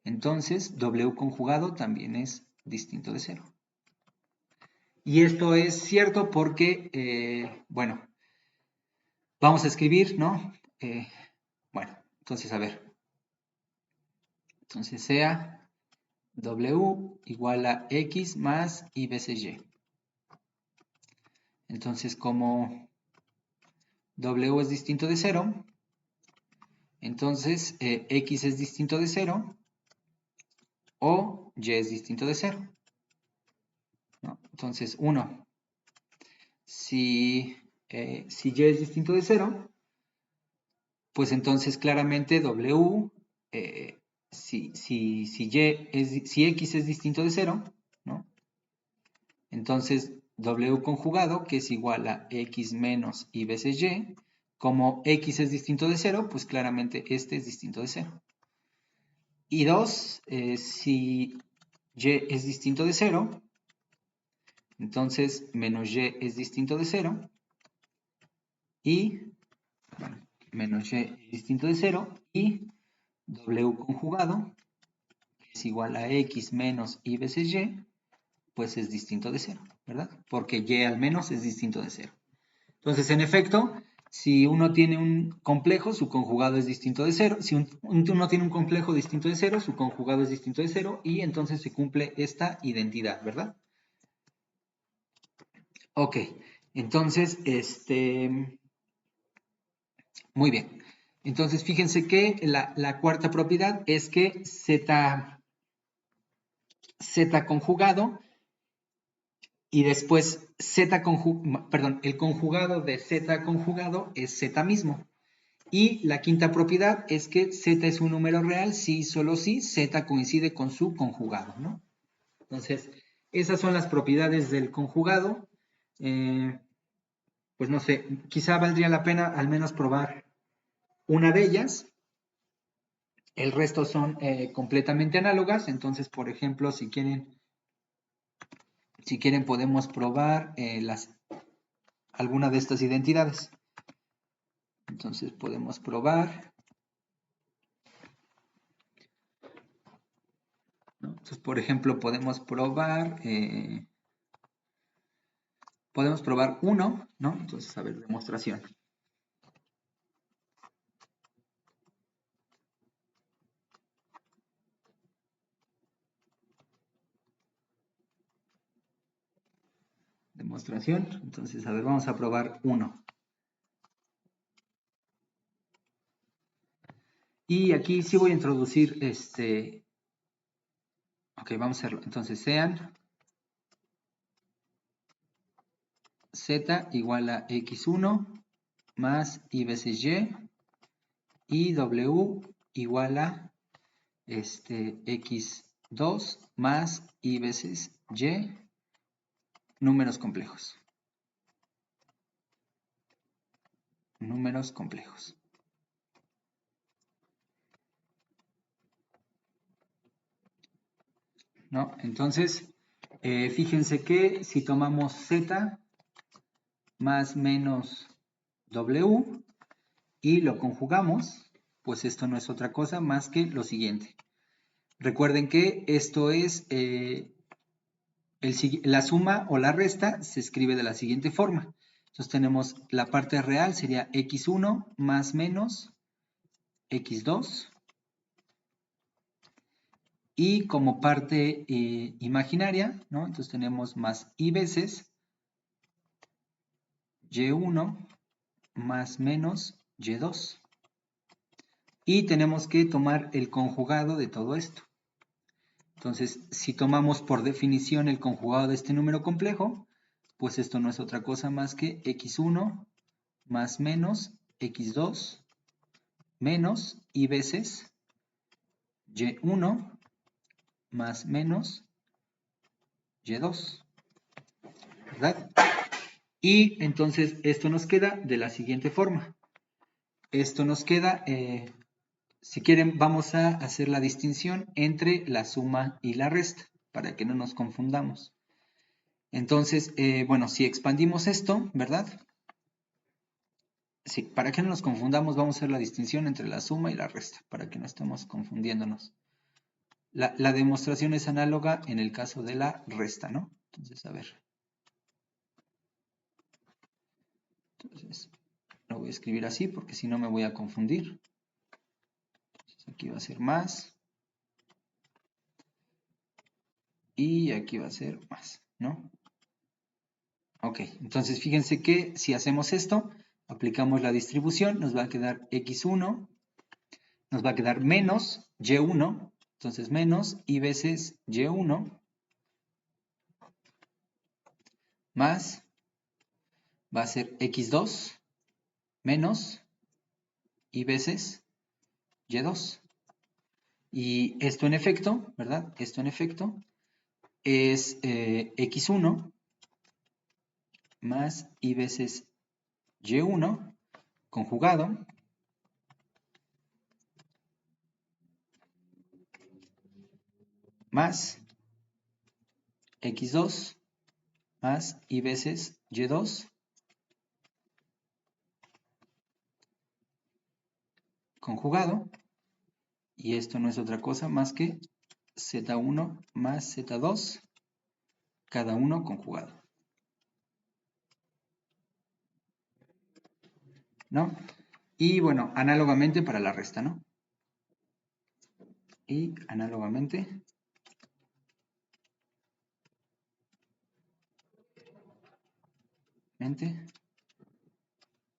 entonces W conjugado también es distinto de 0. Y esto es cierto porque, bueno, vamos a escribir, ¿no? Bueno, entonces a ver. Entonces sea W igual a X más I veces Y. Entonces como W es distinto de 0, entonces X es distinto de 0 o Y es distinto de 0. ¿No? Entonces 1. Si Y es distinto de 0, pues entonces claramente W, si X es distinto de 0, ¿no? Entonces W conjugado, que es igual a X menos Y veces Y, como X es distinto de 0, pues claramente este es distinto de 0. Y 2, si Y es distinto de 0, entonces menos Y es distinto de 0 y menos Y es distinto de 0 y W conjugado, que es igual a X menos Y veces Y, pues es distinto de 0, ¿verdad? Porque Y al menos es distinto de 0. Entonces, en efecto, si uno tiene un complejo, su conjugado es distinto de 0. Si uno tiene un complejo distinto de 0, su conjugado es distinto de 0 y entonces se cumple esta identidad, ¿verdad? Ok, entonces, muy bien. Entonces, fíjense que la cuarta propiedad es que Z conjugado y después el conjugado de Z conjugado es Z mismo. Y la quinta propiedad es que Z es un número real si y solo si Z coincide con su conjugado, ¿no? Entonces, esas son las propiedades del conjugado. Pues no sé, quizá valdría la pena al menos probar una de ellas. El resto son completamente análogas. Entonces, por ejemplo, si quieren podemos probar alguna de estas identidades. Entonces podemos probar, ¿no? Entonces, por ejemplo, podemos probar 1, ¿no? Entonces, a ver, demostración. Demostración. Entonces, a ver, vamos a probar 1. Y aquí sí voy a introducir ok, vamos a hacerlo. Entonces, sean Z igual a X1 más Y veces y W igual a X2 más Y veces Y, números complejos. Números complejos. ¿No? Entonces, fíjense que si tomamos Z más menos W y lo conjugamos, pues esto no es otra cosa más que lo siguiente. Recuerden que esto es la suma o la resta se escribe de la siguiente forma. Entonces tenemos la parte real sería x1 más menos x2 y como parte imaginaria, ¿no? Entonces tenemos más y veces y1 más menos y2 y tenemos que tomar el conjugado de todo esto. Entonces, si tomamos por definición el conjugado de este número complejo, pues esto no es otra cosa más que x1 más menos x2 menos y veces y1 más menos y2, ¿verdad? Y entonces esto nos queda de la siguiente forma. Esto nos queda, si quieren, vamos a hacer la distinción entre la suma y la resta, para que no nos confundamos. Entonces, bueno, si expandimos esto, ¿verdad? Sí, para que no nos confundamos, vamos a hacer la distinción entre la suma y la resta, para que no estemos confundiéndonos. La demostración es análoga en el caso de la resta, ¿no? Entonces, a ver. Entonces, lo voy a escribir así porque si no me voy a confundir. Entonces, aquí va a ser más. Y aquí va a ser más, ¿no? Ok, entonces fíjense que si hacemos esto, aplicamos la distribución, nos va a quedar x1, nos va a quedar menos y1, entonces menos y veces y1, más, va a ser x2, menos y veces y2. Y esto en efecto, ¿verdad? Esto en efecto es x1 más y veces y1 conjugado más x2 más y veces y2 conjugado, y esto no es otra cosa más que z1 más z2, cada uno conjugado, ¿no? Y bueno, análogamente para la resta, ¿no? Y análogamente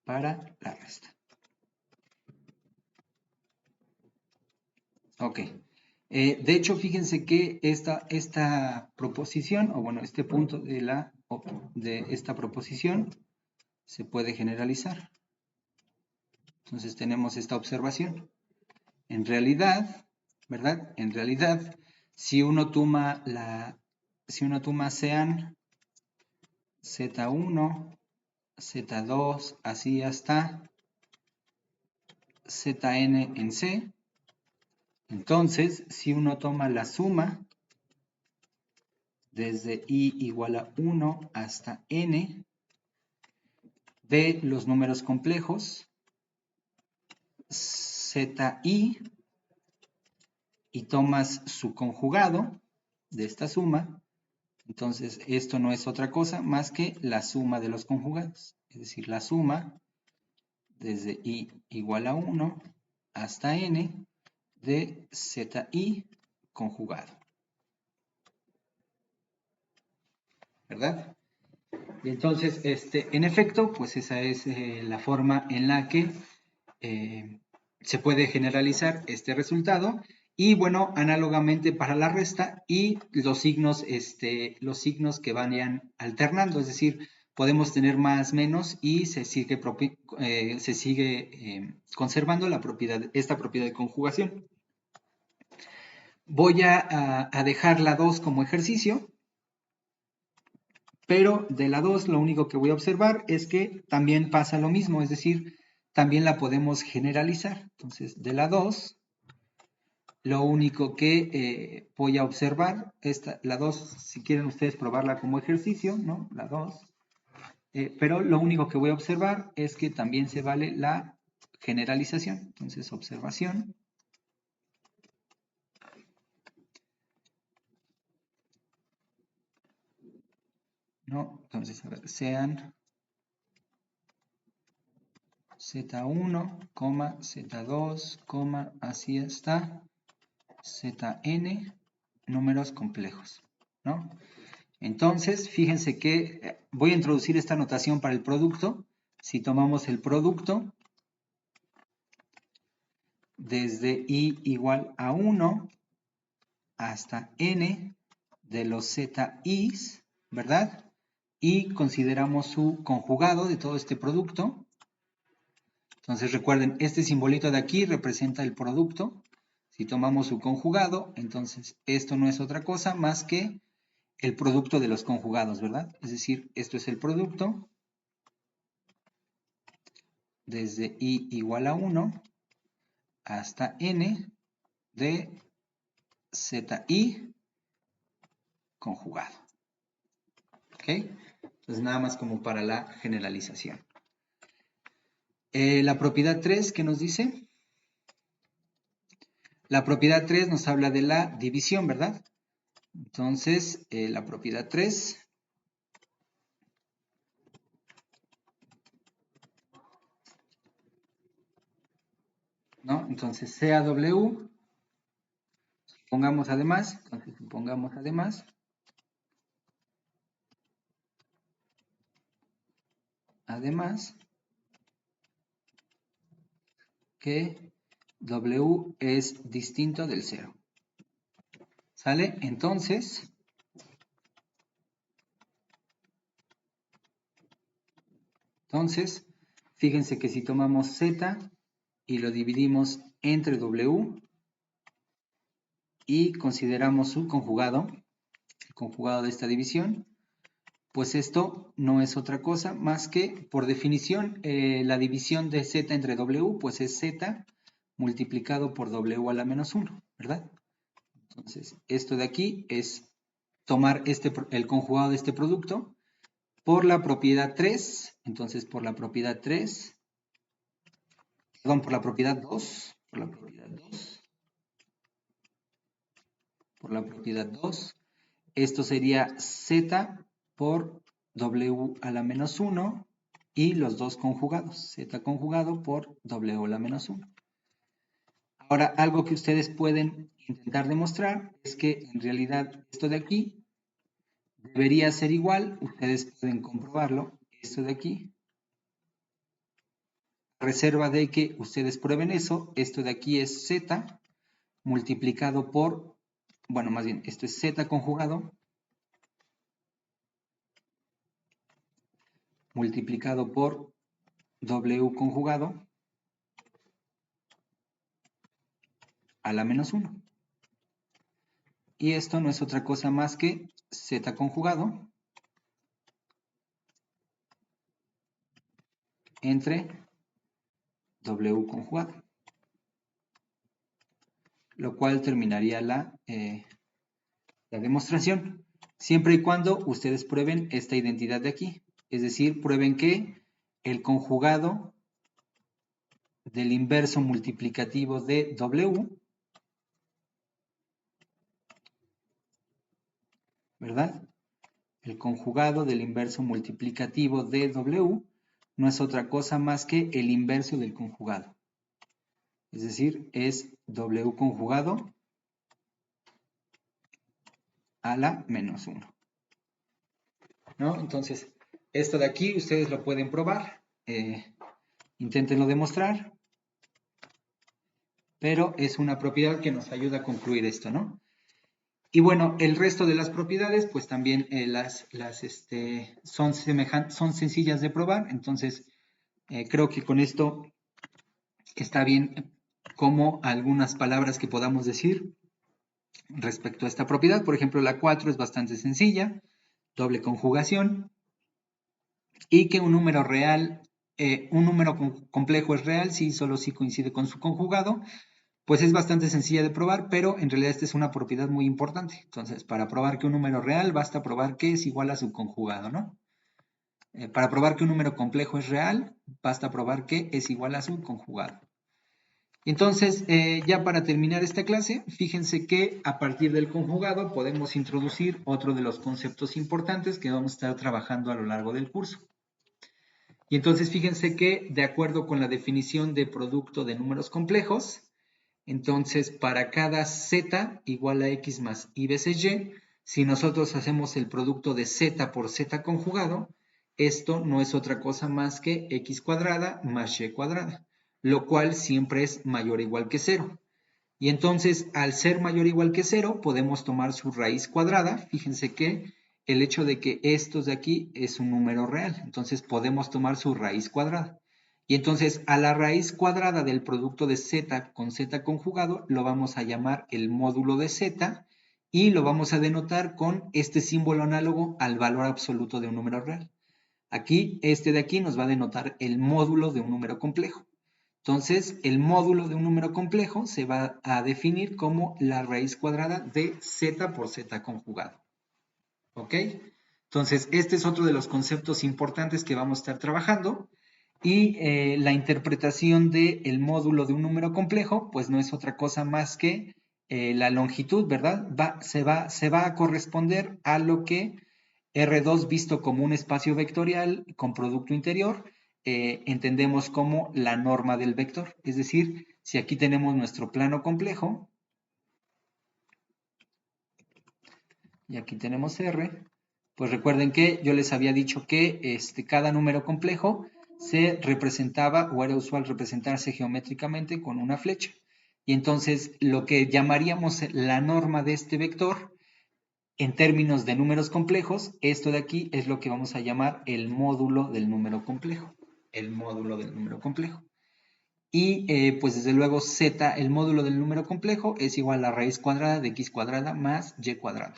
para la resta. Ok. De hecho, fíjense que esta proposición, o bueno, este punto de esta proposición se puede generalizar. Entonces tenemos esta observación. En realidad, ¿verdad? En realidad, si uno toma sean Z1, Z2, así hasta Zn en C, entonces, si uno toma la suma desde i igual a 1 hasta n de los números complejos, zi, y tomas su conjugado de esta suma, entonces esto no es otra cosa más que la suma de los conjugados, es decir, la suma desde i igual a 1 hasta n de zi conjugado, ¿verdad? Y entonces, en efecto, pues esa es la forma en la que se puede generalizar este resultado. Y bueno, análogamente para la resta y los signos que vayan alternando, es decir, podemos tener más, menos y se sigue conservando esta propiedad de conjugación. Voy a dejar la 2 como ejercicio, pero de la 2 lo único que voy a observar es que también pasa lo mismo, es decir, también la podemos generalizar. Entonces, de la 2, lo único que voy a observar, la 2, si quieren ustedes probarla como ejercicio, ¿no? La 2, pero lo único que voy a observar es que también se vale la generalización. Entonces, observación. ¿No? Entonces, a ver, sean Z1, Z2, así está, Zn, números complejos, ¿no? Entonces, fíjense que voy a introducir esta notación para el producto. Si tomamos el producto desde i igual a 1 hasta n de los zi's, ¿verdad? Y consideramos su conjugado de todo este producto. Entonces recuerden, este simbolito de aquí representa el producto. Si tomamos su conjugado, entonces esto no es otra cosa más que el producto de los conjugados, ¿verdad? Es decir, esto es el producto desde i igual a 1 hasta n de zi conjugado. ¿Ok? Entonces nada más como para la generalización. La propiedad 3, ¿qué nos dice? La propiedad 3 nos habla de la división, ¿verdad? Entonces, la propiedad 3, ¿no? Entonces, CAW, pongamos además, entonces pongamos además que W es distinto del 0. ¿Sale? Entonces, fíjense que si tomamos Z y lo dividimos entre W y consideramos su conjugado, el conjugado de esta división, pues esto no es otra cosa más que, por definición, la división de Z entre W, pues es Z multiplicado por W a la menos 1, ¿verdad? Entonces, esto de aquí es tomar el conjugado de este producto por la propiedad 3, entonces por la propiedad 3, perdón, por la propiedad 2, por la propiedad 2, esto sería Z por W a la menos 1 y los dos conjugados, Z conjugado por W a la menos 1. Ahora, algo que ustedes pueden intentar demostrar es que en realidad esto de aquí debería ser igual, ustedes pueden comprobarlo, esto de aquí, a reserva de que ustedes prueben eso, esto de aquí es Z multiplicado por, bueno, más bien, esto es Z conjugado multiplicado por W conjugado a la menos 1. Y esto no es otra cosa más que Z conjugado entre W conjugado. Lo cual terminaría la demostración. Siempre y cuando ustedes prueben esta identidad de aquí. Es decir, prueben que el conjugado del inverso multiplicativo de W, ¿verdad? El conjugado del inverso multiplicativo de W no es otra cosa más que el inverso del conjugado. Es decir, es W conjugado a la menos 1. ¿No? Entonces, esto de aquí ustedes lo pueden probar. Inténtenlo demostrar. Pero es una propiedad que nos ayuda a concluir esto, ¿no? Y bueno, el resto de las propiedades, pues también son sencillas de probar. Entonces, creo que con esto está bien como algunas palabras que podamos decir respecto a esta propiedad. Por ejemplo, la 4 es bastante sencilla, doble conjugación, y que un número real, un número complejo es real si solo si coincide con su conjugado. Pues es bastante sencilla de probar, pero en realidad esta es una propiedad muy importante. Entonces, para probar que un número real, basta probar que es igual a su conjugado, ¿no? Para probar que un número complejo es real, basta probar que es igual a su conjugado. Entonces, ya para terminar esta clase, fíjense que a partir del conjugado podemos introducir otro de los conceptos importantes que vamos a estar trabajando a lo largo del curso. Y entonces fíjense que de acuerdo con la definición de producto de números complejos, entonces para cada z igual a x más y veces y, si nosotros hacemos el producto de z por z conjugado, esto no es otra cosa más que x cuadrada más y cuadrada, lo cual siempre es mayor o igual que 0. Y entonces, al ser mayor o igual que 0, podemos tomar su raíz cuadrada. Fíjense que el hecho de que estos de aquí es un número real. Entonces, podemos tomar su raíz cuadrada. Y entonces, a la raíz cuadrada del producto de z con z conjugado, lo vamos a llamar el módulo de z y lo vamos a denotar con este símbolo análogo al valor absoluto de un número real. Aquí, este de aquí nos va a denotar el módulo de un número complejo. Entonces, el módulo de un número complejo se va a definir como la raíz cuadrada de z por z conjugado. ¿Ok? Entonces, este es otro de los conceptos importantes que vamos a estar trabajando. Y la interpretación del módulo de un número complejo, pues no es otra cosa más que la longitud, ¿verdad? Se va a corresponder a lo que R2 visto como un espacio vectorial con producto interior, entendemos como la norma del vector. Es decir, si aquí tenemos nuestro plano complejo, y aquí tenemos R, pues recuerden que yo les había dicho que cada número complejo se representaba o era usual representarse geométricamente con una flecha. Y entonces lo que llamaríamos la norma de este vector, en términos de números complejos, esto de aquí es lo que vamos a llamar el módulo del número complejo. El módulo del número complejo. Y pues desde luego z, el módulo del número complejo, es igual a la raíz cuadrada de x cuadrada más y cuadrada.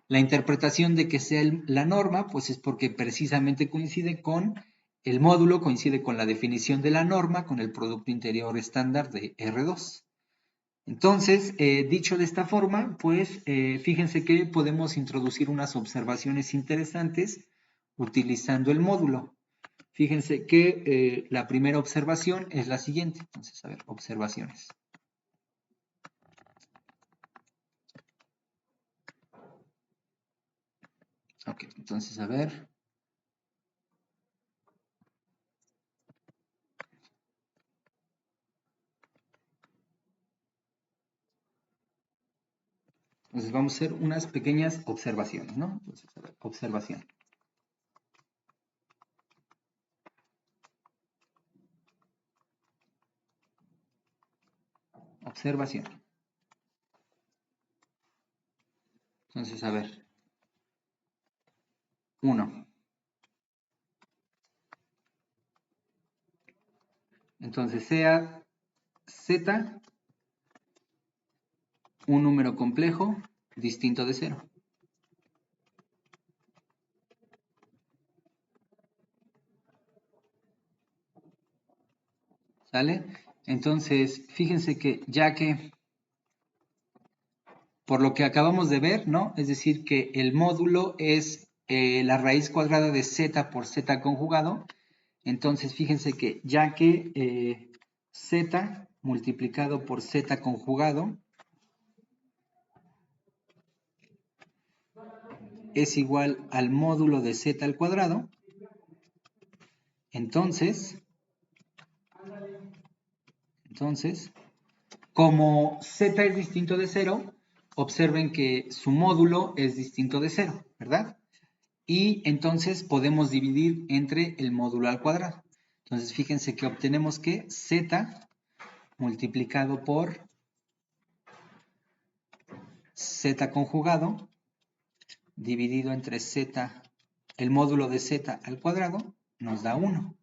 La interpretación de que sea la norma, pues es porque precisamente coincide con el módulo, coincide con la definición de la norma, con el producto interior estándar de R2. Entonces, dicho de esta forma, pues fíjense que podemos introducir unas observaciones interesantes utilizando el módulo. Fíjense que la primera observación es la siguiente. Entonces, a ver, observaciones. Ok, entonces, a ver. Entonces vamos a hacer unas pequeñas observaciones, ¿no? Entonces, a ver, observación. Observación. Entonces, a ver. 1. Entonces, sea z un número complejo distinto de 0. ¿Sale? Entonces, fíjense que ya que, por lo que acabamos de ver, ¿no? Es decir, que el módulo es la raíz cuadrada de z por z conjugado. Entonces, fíjense que ya que z multiplicado por z conjugado es igual al módulo de z al cuadrado, entonces, como z es distinto de 0, observen que su módulo es distinto de 0, ¿verdad? Y entonces podemos dividir entre el módulo al cuadrado. Entonces, fíjense que obtenemos que z multiplicado por z conjugado dividido entre z, el módulo de z al cuadrado, nos da 1.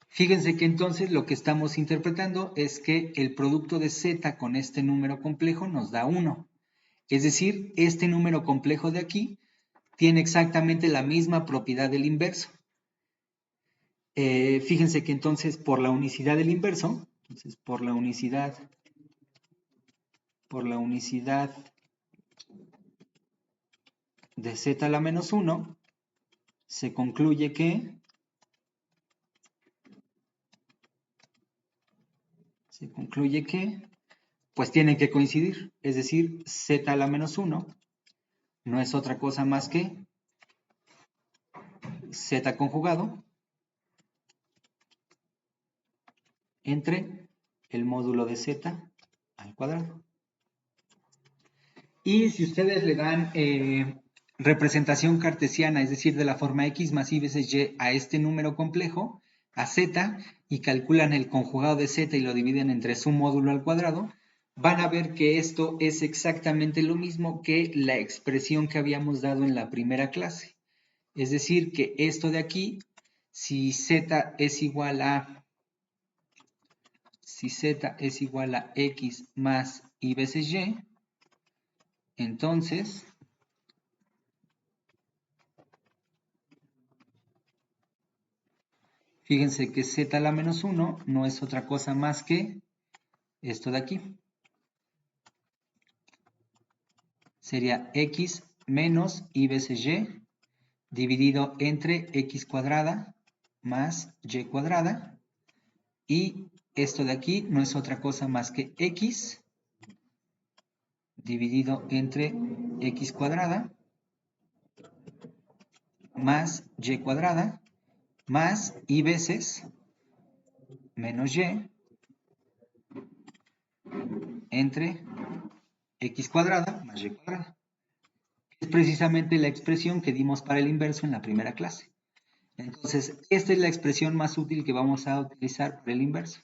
Fíjense que entonces lo que estamos interpretando es que el producto de z con este número complejo nos da 1. Es decir, este número complejo de aquí tiene exactamente la misma propiedad del inverso. Fíjense que entonces por la unicidad del inverso, entonces por la unicidad de z a la menos 1, se concluye que pues tienen que coincidir, es decir, z a la menos 1 no es otra cosa más que z conjugado entre el módulo de z al cuadrado. Y si ustedes le dan representación cartesiana, es decir, de la forma x más y veces y a este número complejo, a z, y calculan el conjugado de z y lo dividen entre su módulo al cuadrado, van a ver que esto es exactamente lo mismo que la expresión que habíamos dado en la primera clase. Es decir, que esto de aquí, si z es igual a x más y veces y, entonces fíjense que z a la menos 1 no es otra cosa más que esto de aquí. Sería x menos y veces y dividido entre x cuadrada más y cuadrada. Y esto de aquí no es otra cosa más que x dividido entre x cuadrada más y cuadrada más y veces menos y entre x cuadrada más y cuadrada. Es precisamente la expresión que dimos para el inverso en la primera clase. Entonces, esta es la expresión más útil que vamos a utilizar para el inverso.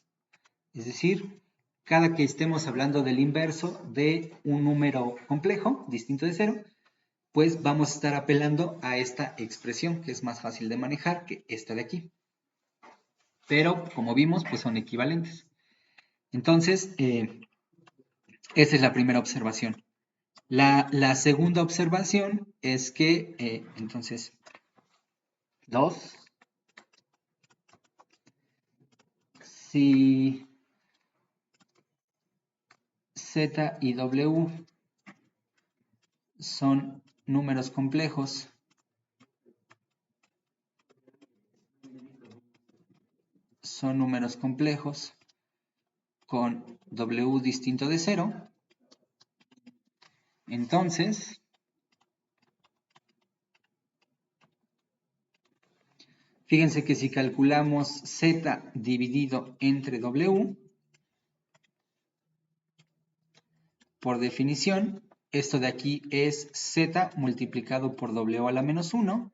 Es decir, cada que estemos hablando del inverso de un número complejo, distinto de cero, pues vamos a estar apelando a esta expresión, que es más fácil de manejar que esta de aquí. Pero, como vimos, pues son equivalentes. Entonces, esa es la primera observación. La segunda observación es que, entonces, 2, si z y w son números complejos con w distinto de 0, entonces fíjense que si calculamos z dividido entre w, por definición, esto de aquí es z multiplicado por w a la menos 1,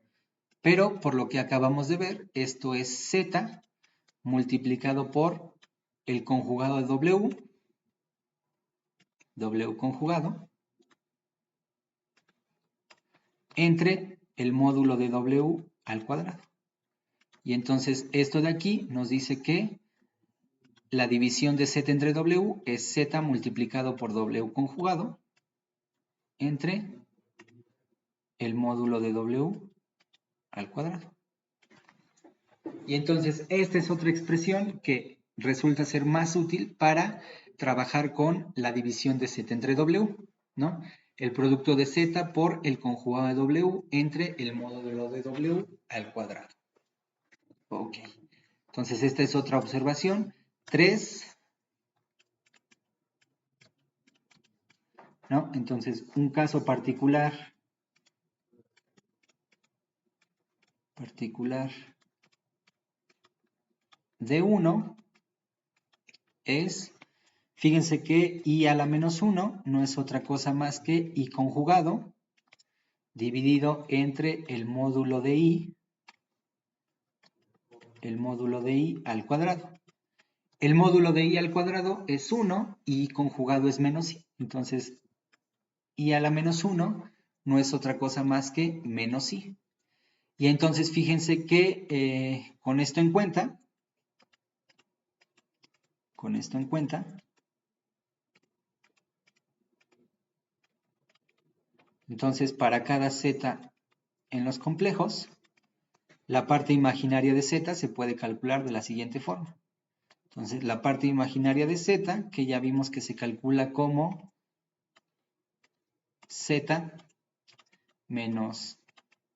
pero por lo que acabamos de ver, esto es z multiplicado por el conjugado de w conjugado, entre el módulo de w al cuadrado. Y entonces esto de aquí nos dice que la división de z entre w es z multiplicado por w conjugado entre el módulo de w al cuadrado. Y entonces esta es otra expresión que resulta ser más útil para trabajar con la división de z entre w, ¿no? El producto de z por el conjugado de w entre el módulo de w al cuadrado. Ok. Entonces esta es otra observación. 3. ¿No? Entonces, un caso particular de 1 es, fíjense que y a la menos 1 no es otra cosa más que y conjugado dividido entre el módulo de i al cuadrado. El módulo de i al cuadrado es 1 y conjugado es menos i. Entonces, i a la menos 1 no es otra cosa más que menos i. Y entonces fíjense que con esto en cuenta, entonces para cada z en los complejos, la parte imaginaria de z se puede calcular de la siguiente forma. Entonces la parte imaginaria de z, que ya vimos que se calcula como z menos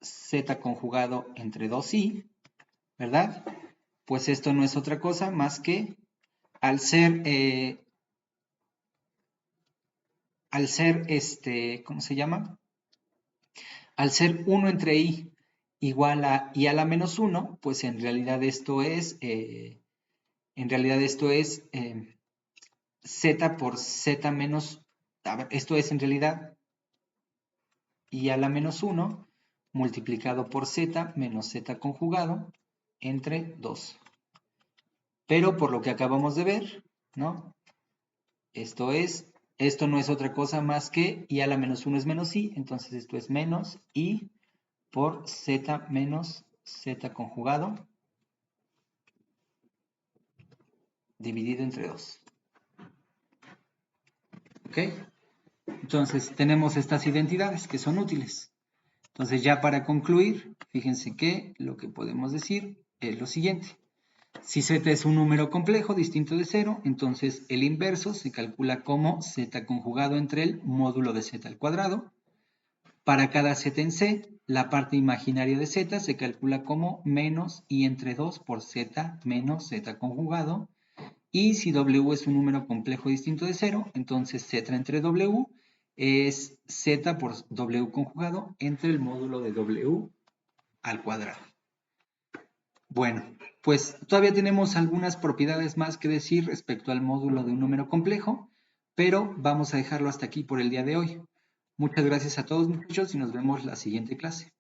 z conjugado entre 2i, ¿verdad? Pues esto no es otra cosa más que al ser, ¿cómo se llama? Al ser 1 entre i igual a i a la menos 1, pues en realidad esto es, z por z menos, a ver, esto es en realidad i a la menos 1 multiplicado por z menos z conjugado entre 2. Pero por lo que acabamos de ver, ¿no? Esto no es otra cosa más que i a la menos 1 es menos i, entonces esto es menos i por z menos z conjugado dividido entre 2. ¿Ok? Entonces tenemos estas identidades que son útiles. Entonces ya para concluir, fíjense que lo que podemos decir es lo siguiente. Si z es un número complejo distinto de 0, entonces el inverso se calcula como z conjugado entre el módulo de z al cuadrado. Para cada z en c, la parte imaginaria de z se calcula como menos i entre 2 por z menos z conjugado. Y si w es un número complejo distinto de 0, entonces z entre w es z por w conjugado entre el módulo de w al cuadrado. Bueno, pues todavía tenemos algunas propiedades más que decir respecto al módulo de un número complejo, pero vamos a dejarlo hasta aquí por el día de hoy. Muchas gracias a todos, muchachos, y nos vemos la siguiente clase.